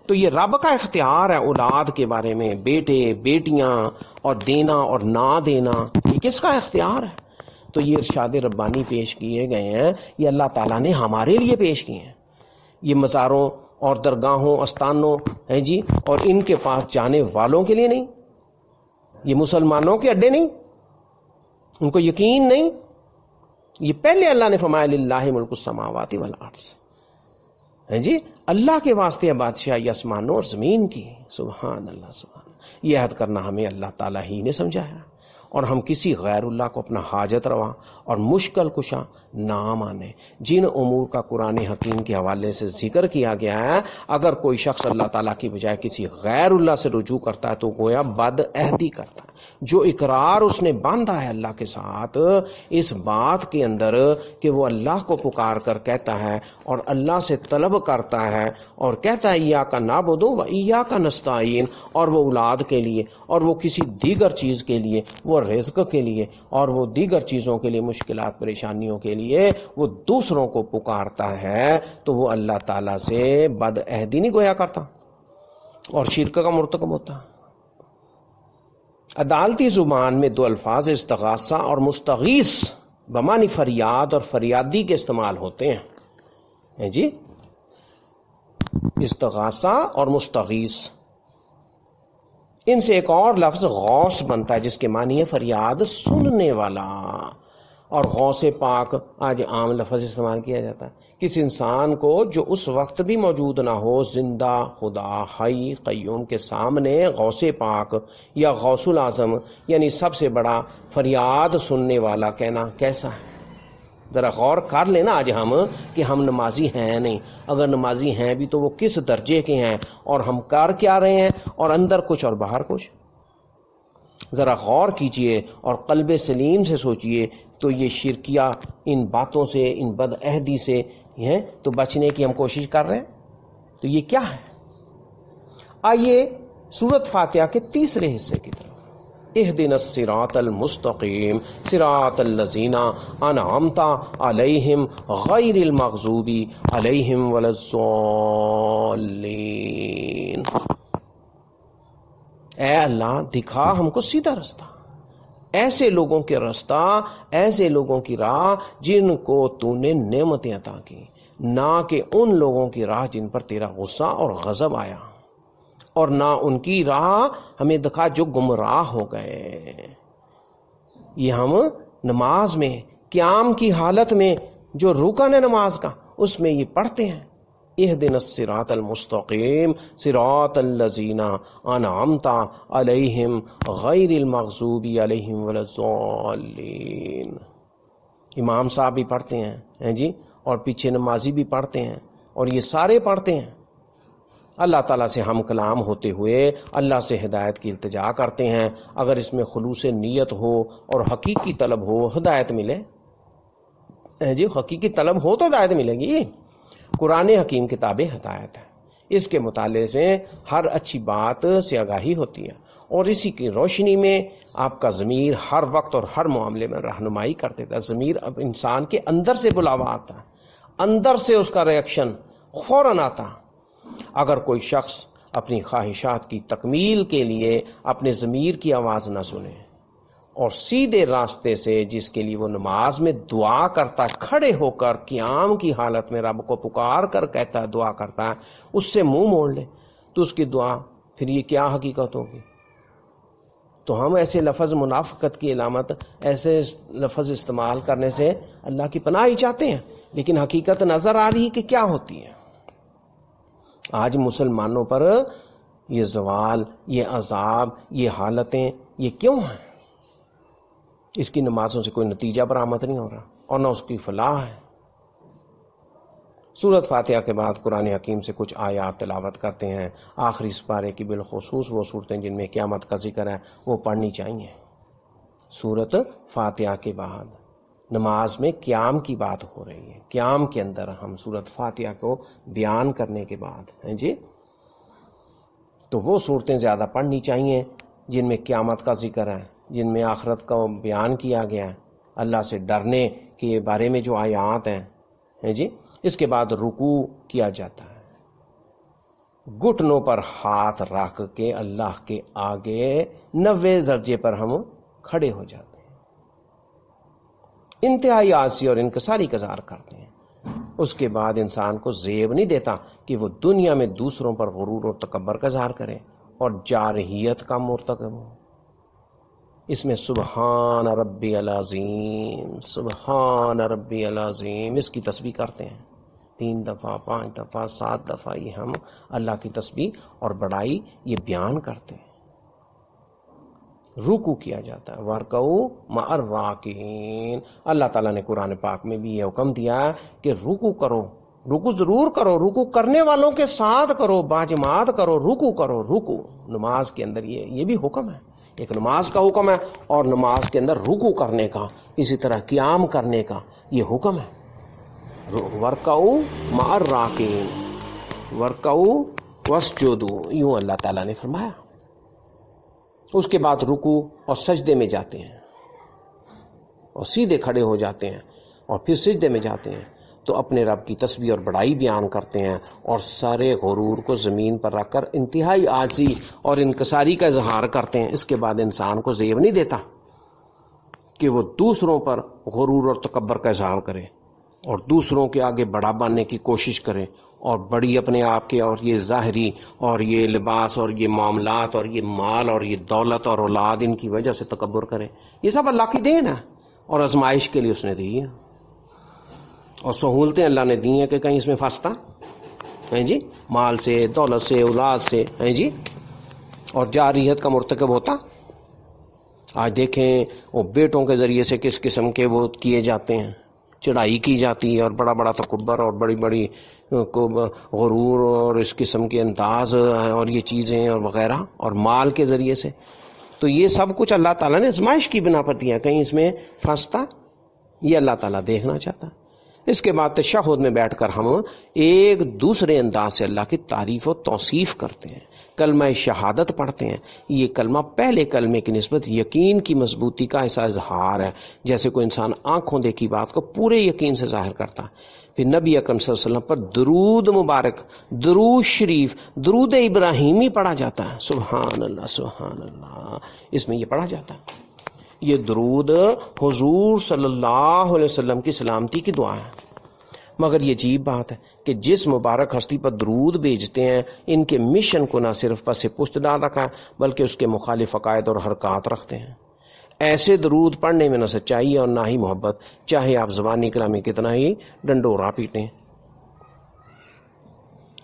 تو یہ رب کا اختیار ہے اولاد کے بارے میں، بیٹے بیٹیاں اور دینا اور نہ دینا، یہ کس کا اختیار ہے؟ تو یہ ارشاد ربانی پیش کیے گئے ہیں، یہ اللہ تعالیٰ نے ہمارے لیے پیش کیے ہیں، یہ مزاروں اور درگاہوں استانوں ہیں جی اور ان کے پاس جانے والوں کے لیے نہیں، یہ مسلمانوں کے اڈے نہیں، ان کو یقین نہیں، یہ پہلے اللہ نے فرمایا للہ ملک السماوات والارض، ہیں جی اللہ کے واسطے ہے بادشاہی آسمانوں اور زمین کی۔ سبحان اللہ، سبحان اللہ، یہ عہد کرنا ہمیں اللہ تعالیٰ ہی نے سمجھایا، اور ہم کسی غیر اللہ کو اپنا حاجت روا اور مشکل کشا نہ مانے۔ جن امور کا قرآن حکیم کے حوالے سے ذکر کیا گیا ہے، اگر کوئی شخص اللہ تعالیٰ کی بجائے کسی غیر اللہ سے رجوع کرتا ہے تو گویا بد عہدی کرتا ہے۔ جو اقرار اس نے باندھا ہے اللہ کے ساتھ اس بات کے اندر کہ وہ اللہ کو پکار کر کہتا ہے اور اللہ سے طلب کرتا ہے اور کہتا ہے ایاک نعبد و ایاک نستعین، اور وہ اولاد کے لیے اور وہ کسی دیگر چیز کے لیے، وہ رزق کے لیے اور وہ دیگر چیزوں کے لیے، مشکلات پریشانیوں کے لیے وہ دوسروں کو پکارتا ہے، تو وہ اللہ تعالیٰ سے بد عہدی نہیں گویا کرتا اور شرک کا مرتکب ہوتا۔ عدالتی زبان میں دو الفاظ استغاثہ اور مستغیث بمعنی فریاد اور فریادی کے استعمال ہوتے ہیں جی، استغاثہ اور مستغیث۔ ان سے ایک اور لفظ غوث بنتا ہے جس کے معنی ہے فریاد سننے والا، اور غوث پاک آج عام لفظ استعمال کیا جاتا ہے کس انسان کو جو اس وقت بھی موجود نہ ہو، زندہ خدا حی قیوم کے سامنے غوث پاک یا غوث العظم یعنی سب سے بڑا فریاد سننے والا کہنا کیسا ہے؟ ذرا غور کر لینا آج ہم کہ ہم نمازی ہیں نہیں، اگر نمازی ہیں بھی تو وہ کس درجے کے ہیں اور ہم کر کیا رہے ہیں، اور اندر کچھ اور باہر کچھ۔ ذرا غور کیجئے اور قلب سلیم سے سوچئے، تو یہ شرکیہ ان باتوں سے، ان بد عہدی سے ہیں تو بچنے کی ہم کوشش کر رہے ہیں، تو یہ کیا ہے؟ آئیے سورۃ فاتحہ کے تیسرے حصے کی طرف۔ اہدنا الصراط المستقیم صراط الذین انعمت علیہم غیر المغضوب علیہم ولا الضالین۔ اے اللہ دکھا ہم کو سیدھا رستہ، ایسے لوگوں کے رستہ، ایسے لوگوں کی راہ جن کو تو نے نعمتیں عطا کی، نہ کہ ان لوگوں کی راہ جن پر تیرا غصہ اور غضب آیا۔ اور نہ ان کی راہ ہمیں دکھا جو گمراہ ہو گئے. یہ ہم نماز میں قیام کی حالت میں جو رکن ہے نماز کا اس میں یہ پڑھتے ہیں اہدنا الصراط المستقیم صراط الذین انعمت علیہم غیر المغضوب علیہم ولا الضالین. امام صاحب بھی پڑھتے ہیں جی، اور پیچھے نمازی بھی پڑھتے ہیں، اور یہ سارے پڑھتے ہیں. اللہ تعالیٰ سے ہم کلام ہوتے ہوئے اللہ سے ہدایت کی التجا کرتے ہیں. اگر اس میں خلوص نیت ہو اور حقیقی طلب ہو ہدایت ملے جی، حقیقی طلب ہو تو ہدایت ملے گی. قرآن حکیم کتاب ہدایت ہے، اس کے مطالعے سے ہر اچھی بات سے آگاہی ہوتی ہے، اور اسی کی روشنی میں آپ کا ضمیر ہر وقت اور ہر معاملے میں رہنمائی کر دیتا ہے. ضمیر اب انسان کے اندر سے بلاوا آتا ہے، اندر سے اس کا ریئیکشن فوراً آتا. اگر کوئی شخص اپنی خواہشات کی تکمیل کے لیے اپنے ضمیر کی آواز نہ سنے اور سیدھے راستے سے جس کے لیے وہ نماز میں دعا کرتا ہے، کھڑے ہو کر قیام کی حالت میں رب کو پکار کر کہتا ہے، دعا کرتا ہے، اس سے منہ موڑ لے تو اس کی دعا پھر یہ کیا حقیقت ہوگی؟ تو ہم ایسے لفظ منافقت کی علامت، ایسے لفظ استعمال کرنے سے اللہ کی پناہ ہی چاہتے ہیں، لیکن حقیقت نظر آ رہی کہ کیا ہوتی ہے. آج مسلمانوں پر یہ زوال، یہ عذاب، یہ حالتیں، یہ کیوں ہیں؟ اس کی نمازوں سے کوئی نتیجہ برآمد نہیں ہو رہا اور نہ اس کی فلاح ہے. سورۃ فاتحہ کے بعد قرآن حکیم سے کچھ آیات تلاوت کرتے ہیں. آخری سپارے کی بالخصوص وہ صورتیں جن میں قیامت کا ذکر ہے وہ پڑھنی چاہیے. سورۃ فاتحہ کے بعد نماز میں قیام کی بات ہو رہی ہے، قیام کے اندر ہم سورۃ فاتحہ کو بیان کرنے کے بعد ہیں جی، تو وہ صورتیں زیادہ پڑھنی چاہیے جن میں قیامت کا ذکر ہے، جن میں آخرت کا بیان کیا گیا ہے، اللہ سے ڈرنے کے بارے میں جو آیات ہیں جی. اس کے بعد رکوع کیا جاتا ہے، گھٹنوں پر ہاتھ رکھ کے اللہ کے آگے 90 درجے پر ہم کھڑے ہو جاتے ہیں، انتہائی عاجزی اور انکساری کا اظہار کرتے ہیں. اس کے بعد انسان کو زیب نہیں دیتا کہ وہ دنیا میں دوسروں پر غرور اور تکبر کا اظہار کرے اور جارحیت کا مرتکب ہو. اس میں سبحان ربی العظیم، سبحان ربی العظیم، اس کی تسبیح کرتے ہیں 3 دفعہ، 5 دفعہ، 7 دفعہ. یہ ہم اللہ کی تسبیح اور بڑائی یہ بیان کرتے ہیں. رکوع کیا جاتا ہے، وَارْكَعُوا مَعَ الرَّاكِعِينَ. اللہ تعالیٰ نے قرآن پاک میں بھی یہ حکم دیا کہ رکوع کرو، رکوع ضرور کرو، رکوع کرنے والوں کے ساتھ کرو، باجماعت کرو، رکوع کرو. رکوع نماز کے اندر یہ بھی حکم ہے، ایک نماز کا حکم ہے، اور نماز کے اندر رکوع کرنے کا، اسی طرح قیام کرنے کا یہ حکم ہے. وَارْكَعُوا مَعَ الرَّاكِعِينَ وَارْكَعُوا وَاسْجُدُوا، یوں اللہ تعالیٰ نے فرمایا. اس کے بعد رکوع اور سجدے میں جاتے ہیں اور سیدھے کھڑے ہو جاتے ہیں اور پھر سجدے میں جاتے ہیں تو اپنے رب کی تسبیح اور بڑائی بیان کرتے ہیں اور سارے غرور کو زمین پر رکھ کر انتہائی عاجزی اور انکساری کا اظہار کرتے ہیں. اس کے بعد انسان کو زیب نہیں دیتا کہ وہ دوسروں پر غرور اور تکبر کا اظہار کرے اور دوسروں کے آگے بڑا بننے کی کوشش کرے اور بڑی اپنے آپ کے اور یہ ظاہری اور یہ لباس اور یہ معاملات اور یہ مال اور یہ دولت اور اولاد ان کی وجہ سے تکبر کرے. یہ سب اللہ کی دین ہے اور آزمائش کے لیے اس نے دی ہے اور سہولتیں اللہ نے دی ہیں کہ کہیں اس میں پھنستا ہے جی، مال سے، دولت سے، اولاد سے ہے جی، اور جارحیت کا مرتکب ہوتا. آج دیکھیں وہ بیٹوں کے ذریعے سے کس قسم کے وہ کیے جاتے ہیں، چڑھائی کی جاتی ہے اور بڑا بڑا تکبر اور بڑی بڑی غرور اور اس قسم کے انداز اور یہ چیزیں اور وغیرہ، اور مال کے ذریعے سے. تو یہ سب کچھ اللہ تعالیٰ نے آزمائش کی بنا پر دیا، کہیں اس میں پھنستا، یہ اللہ تعالیٰ دیکھنا چاہتا. اس کے بعد تشہد میں بیٹھ کر ہم ایک دوسرے انداز سے اللہ کی تعریف و توصیف کرتے ہیں، کلمہ شہادت پڑھتے ہیں. یہ کلمہ پہلے کلمے کی نسبت یقین کی مضبوطی کا ایسا اظہار ہے، جیسے کوئی انسان آنکھوں دیکھی بات کو پورے یقین سے ظاہر کرتا ہے. پھر نبی اکرم صلی اللہ علیہ وسلم پر درود مبارک، درود شریف، درود ابراہیمی پڑھا جاتا ہے. سبحان اللہ، سبحان اللہ، اس میں یہ پڑھا جاتا ہے. یہ درود حضور صلی اللہ علیہ وسلم کی سلامتی کی دعا ہے. مگر یہ عجیب بات ہے کہ جس مبارک ہستی پر درود بھیجتے ہیں ان کے مشن کو نہ صرف پس پشت ڈال رکھا ہے بلکہ اس کے مخالف عقائد اور حرکات رکھتے ہیں۔ ایسے درود پڑھنے میں نہ سچائی اور نہ ہی محبت، چاہے آپ زبانی کلامی کتنا ہی ڈنڈورا پیٹیں۔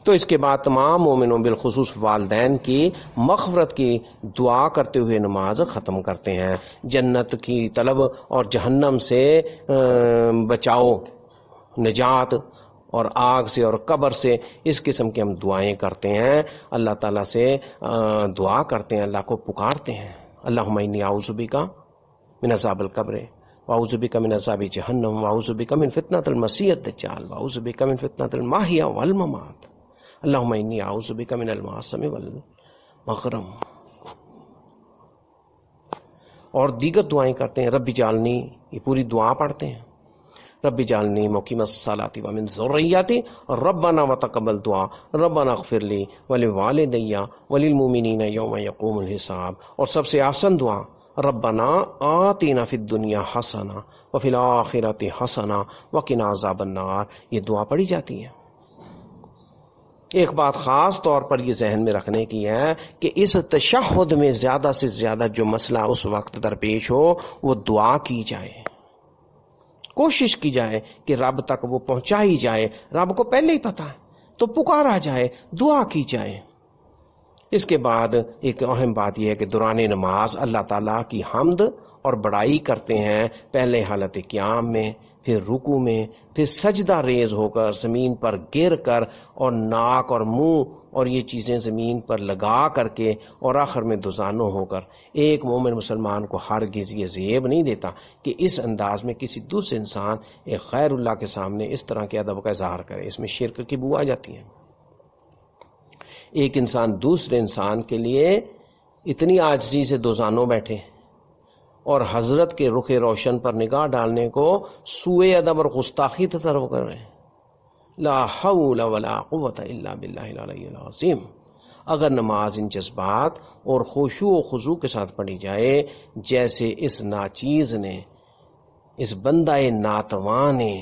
تو اس کے بعد تمام مومنوں بالخصوص والدین کی مغفرت کی دعا کرتے ہوئے نماز ختم کرتے ہیں۔ جنت کی طلب اور جہنم سے بچاؤ، نجات اور آگ سے اور قبر سے، اس قسم کی ہم دعائیں کرتے ہیں، اللہ تعالیٰ سے دعا کرتے ہیں، اللہ کو پکارتے ہیں۔ اللہم انی اعوذ بک من عذاب القبر واعوذ بک من عذاب جہنم واعوذ بک من فتنۃ المسیح الدجال واعوذ بک من فتنۃ المحیا والممات اللہم انی اعوذ بک من المعصم والمغرم، اور دیگر دعائیں کرتے ہیں۔ رب جعلنی، یہ پوری دعا پڑھتے ہیں، رب جعلنی مقیم الصلاۃ ومن ذریتی ربنا وتقبل دعا ربنا اغفر لی ولوالدی وللمؤمنین یوم یقوم الحساب، اور سب سے آسان دعا ربنا آتنا فی الدنیا حسنہ وفی الآخرۃ حسنہ وقنا عذاب النار، یہ دعا پڑھی جاتی ہے۔ ایک بات خاص طور پر یہ ذہن میں رکھنے کی ہے کہ اس تشہد میں زیادہ سے زیادہ جو مسئلہ اس وقت درپیش ہو وہ دعا کی جائے، کوشش کی جائے کہ رب تک وہ پہنچائی جائے، رب کو پہلے ہی پتہ ہے تو پکارا جائے، دعا کی جائے۔ اس کے بعد ایک اہم بات یہ ہے کہ دوران نماز اللہ تعالیٰ کی حمد اور بڑائی کرتے ہیں، پہلے حالت قیام میں، پھر رکوع میں، پھر سجدہ ریز ہو کر زمین پر گر کر اور ناک اور منہ اور یہ چیزیں زمین پر لگا کر کے، اور آخر میں دوزانو ہو کر۔ ایک مومن مسلمان کو ہرگز یہ زیب نہیں دیتا کہ اس انداز میں کسی دوسرے انسان ایک غیر اللہ کے سامنے اس طرح کے ادب کا اظہار کرے، اس میں شرک کی بو آ جاتی ہے۔ ایک انسان دوسرے انسان کے لیے اتنی عاجزی سے دوزانو بیٹھے اور حضرت کے رخ روشن پر نگاہ ڈالنے کو سوء ادب اور گستاخی تصور کر رہے ہیں۔ لا حول ولا قوت الا باللہ العلی العظیم۔ اگر نماز ان جذبات اور خشوع و خضوع کے ساتھ پڑھی جائے جیسے اس ناچیز نے، اس بندہ ناتواں نے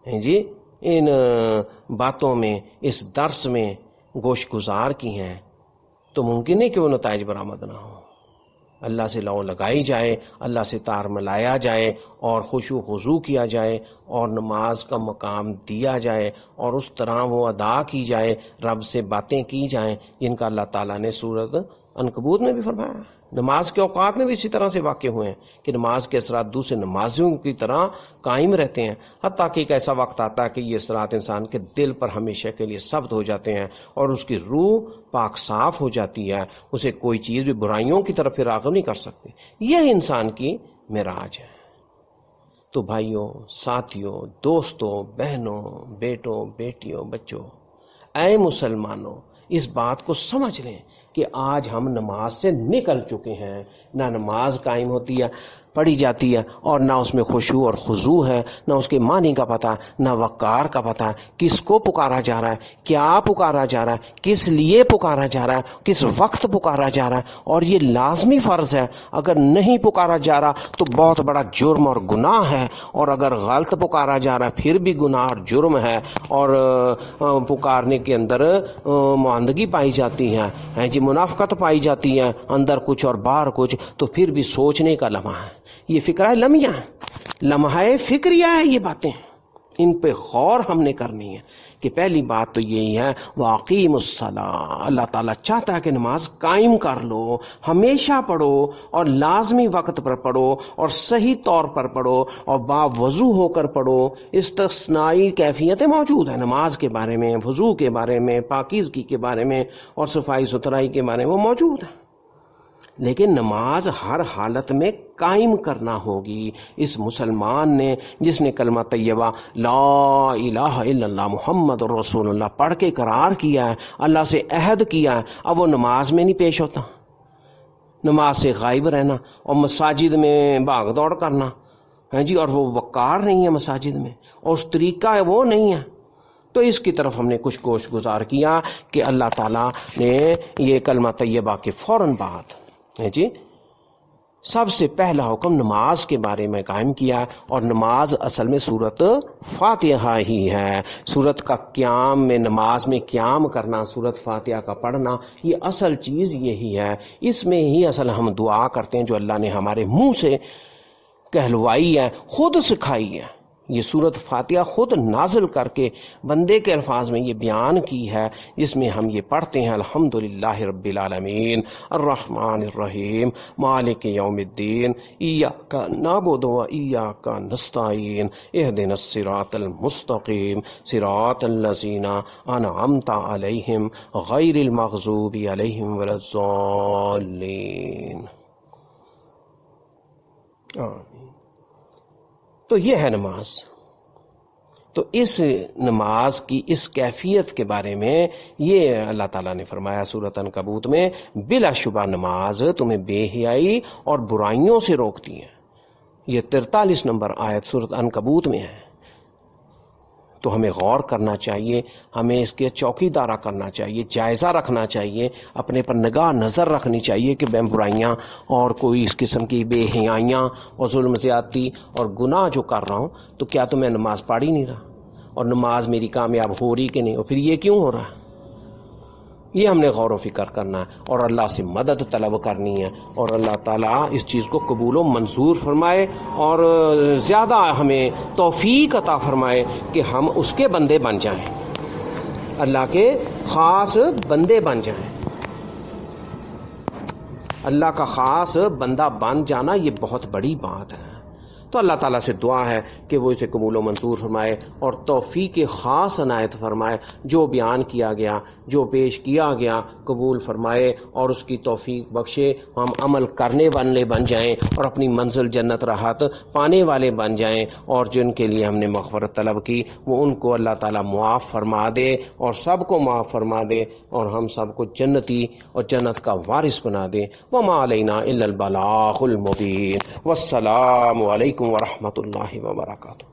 جی ان باتوں میں، اس درس میں گوش گزار کی ہیں، تو ممکن ہے کہ وہ نتائج برآمد نہ ہو۔ اللہ سے لو لگائی جائے، اللہ سے تار ملایا جائے اور خشوع خضوع کیا جائے اور نماز کا مقام دیا جائے اور اس طرح وہ ادا کی جائے، رب سے باتیں کی جائیں جن کا اللہ تعالیٰ نے سورۃ عنکبوت میں بھی فرمایا۔ نماز کے اوقات میں بھی اسی طرح سے واقع ہوئے ہیں کہ نماز کے اثرات دوسرے نمازیوں کی طرح قائم رہتے ہیں، حتیٰ کہ ایک ایسا وقت آتا ہے کہ یہ اثرات انسان کے دل پر ہمیشہ کے لیے ثبت ہو جاتے ہیں اور اس کی روح پاک صاف ہو جاتی ہے، اسے کوئی چیز بھی برائیوں کی طرف راغب نہیں کر سکتی۔ یہ انسان کی معراج ہے۔ تو بھائیوں، ساتھیوں، دوستوں، بہنوں، بیٹوں، بیٹیوں، بچوں، اے مسلمانوں، اس بات کو سمجھ لیں کہ آج ہم نماز سے نکل چکے ہیں، نہ نماز قائم ہوتی ہے، پڑھی جاتی ہے، اور نہ اس میں خشوع اور خضوع ہے، نہ اس کے معنی کا پتہ، نہ وقار کا پتہ، کس کو پکارا جا رہا ہے، کیا پکارا جا رہا ہے، کس لیے پکارا جا رہا ہے، کس وقت پکارا جا رہا ہے، اور یہ لازمی فرض ہے۔ اگر نہیں پکارا جا رہا تو بہت بڑا جرم اور گناہ ہے، اور اگر غلط پکارا جا رہا ہے پھر بھی گناہ اور جرم ہے، اور پکارنے کے اندر معاندگی پائی جاتی ہے جی، منافقت پائی جاتی ہے، اندر کچھ اور باہر کچھ، تو پھر بھی سوچنے کا لمحہ ہے۔ یہ فکرہ لمحہ ہے، لمحہ فکریہ ہے، یہ باتیں ان پہ غور ہم نے کرنی ہے کہ پہلی بات تو یہی ہے واقیم الصلاۃ، اللہ تعالیٰ چاہتا ہے کہ نماز قائم کر لو، ہمیشہ پڑھو اور لازمی وقت پر پڑھو اور صحیح طور پر پڑھو اور باوضو ہو کر پڑھو۔ استثنائی کیفیتیں موجود ہیں نماز کے بارے میں، وضو کے بارے میں، پاکیزگی کے بارے میں اور صفائی ستھرائی کے بارے میں وہ موجود ہیں، لیکن نماز ہر حالت میں قائم کرنا ہوگی۔ اس مسلمان نے جس نے کلمہ طیبہ لا الہ الا اللہ محمد رسول اللہ پڑھ کے قرار کیا ہے، اللہ سے عہد کیا ہے، اب وہ نماز میں نہیں پیش ہوتا، نماز سے غائب رہنا اور مساجد میں بھاگ دوڑ کرنا ہے جی، اور وہ وقار نہیں ہے مساجد میں، اور اس طریقہ وہ نہیں ہے، تو اس کی طرف ہم نے کچھ گوش گزار کیا کہ اللہ تعالیٰ نے یہ کلمہ طیبہ کے فوراً بعد جی سب سے پہلا حکم نماز کے بارے میں قائم کیا، اور نماز اصل میں سورت فاتحہ ہی ہے۔ سورت کا قیام میں، نماز میں قیام کرنا، سورت فاتحہ کا پڑھنا، یہ اصل چیز یہی ہے۔ اس میں ہی اصل ہم دعا کرتے ہیں جو اللہ نے ہمارے منہ سے کہلوائی ہے، خود سکھائی ہے۔ یہ سورت فاتحہ خود نازل کر کے بندے کے الفاظ میں یہ بیان کی ہے، جس میں ہم یہ پڑھتے ہیں الحمدللہ رب العالمین الرحمن الرحیم مالک یوم الدین ایاک نعبد و ایاک نستعین اہدنا الصراط المستقیم صراط الذین انعمت علیہم غیر المغضوب علیہم ولا الضالین۔ آمین۔ تو یہ ہے نماز۔ تو اس نماز کی اس کیفیت کے بارے میں یہ اللہ تعالیٰ نے فرمایا سورۃ عنکبوت میں، بلا شبہ نماز تمہیں بے حیائی اور برائیوں سے روکتی ہے۔ یہ 43 نمبر آیت سورۃ عنکبوت میں ہے۔ تو ہمیں غور کرنا چاہیے، ہمیں اس کے چوکی دارہ کرنا چاہیے، جائزہ رکھنا چاہیے، اپنے پر نگاہ نظر رکھنی چاہیے کہ میں برائیاں اور کوئی اس قسم کی بے حیائیاں اور ظلم زیادتی اور گناہ جو کر رہا ہوں، تو کیا تو میں نماز پڑھ ہی نہیں رہا، اور نماز میری کامیاب ہو رہی کہ نہیں، اور پھر یہ کیوں ہو رہا ہے؟ یہ ہم نے غور و فکر کرنا ہے اور اللہ سے مدد طلب کرنی ہے، اور اللہ تعالیٰ اس چیز کو قبول و منظور فرمائے اور زیادہ ہمیں توفیق عطا فرمائے کہ ہم اس کے بندے بن جائیں، اللہ کے خاص بندے بن جائیں۔ اللہ کا خاص بندہ بن جانا یہ بہت بڑی بات ہے۔ تو اللہ تعالیٰ سے دعا ہے کہ وہ اسے قبول و منظور فرمائے اور توفیق خاص عنایت فرمائے، جو بیان کیا گیا، جو پیش کیا گیا قبول فرمائے اور اس کی توفیق بخشے، ہم عمل کرنے والے بن جائیں اور اپنی منزل جنت راحت پانے والے بن جائیں، اور جن کے لیے ہم نے مغفرت طلب کی وہ ان کو اللہ تعالیٰ معاف فرما دے اور سب کو معاف فرما دے، اور ہم سب کو جنتی اور جنت کا وارث بنا دے۔ وما علینا الا البلاغ المبین۔ والسلام علیکم ورحمۃ اللہ وبرکاتہ۔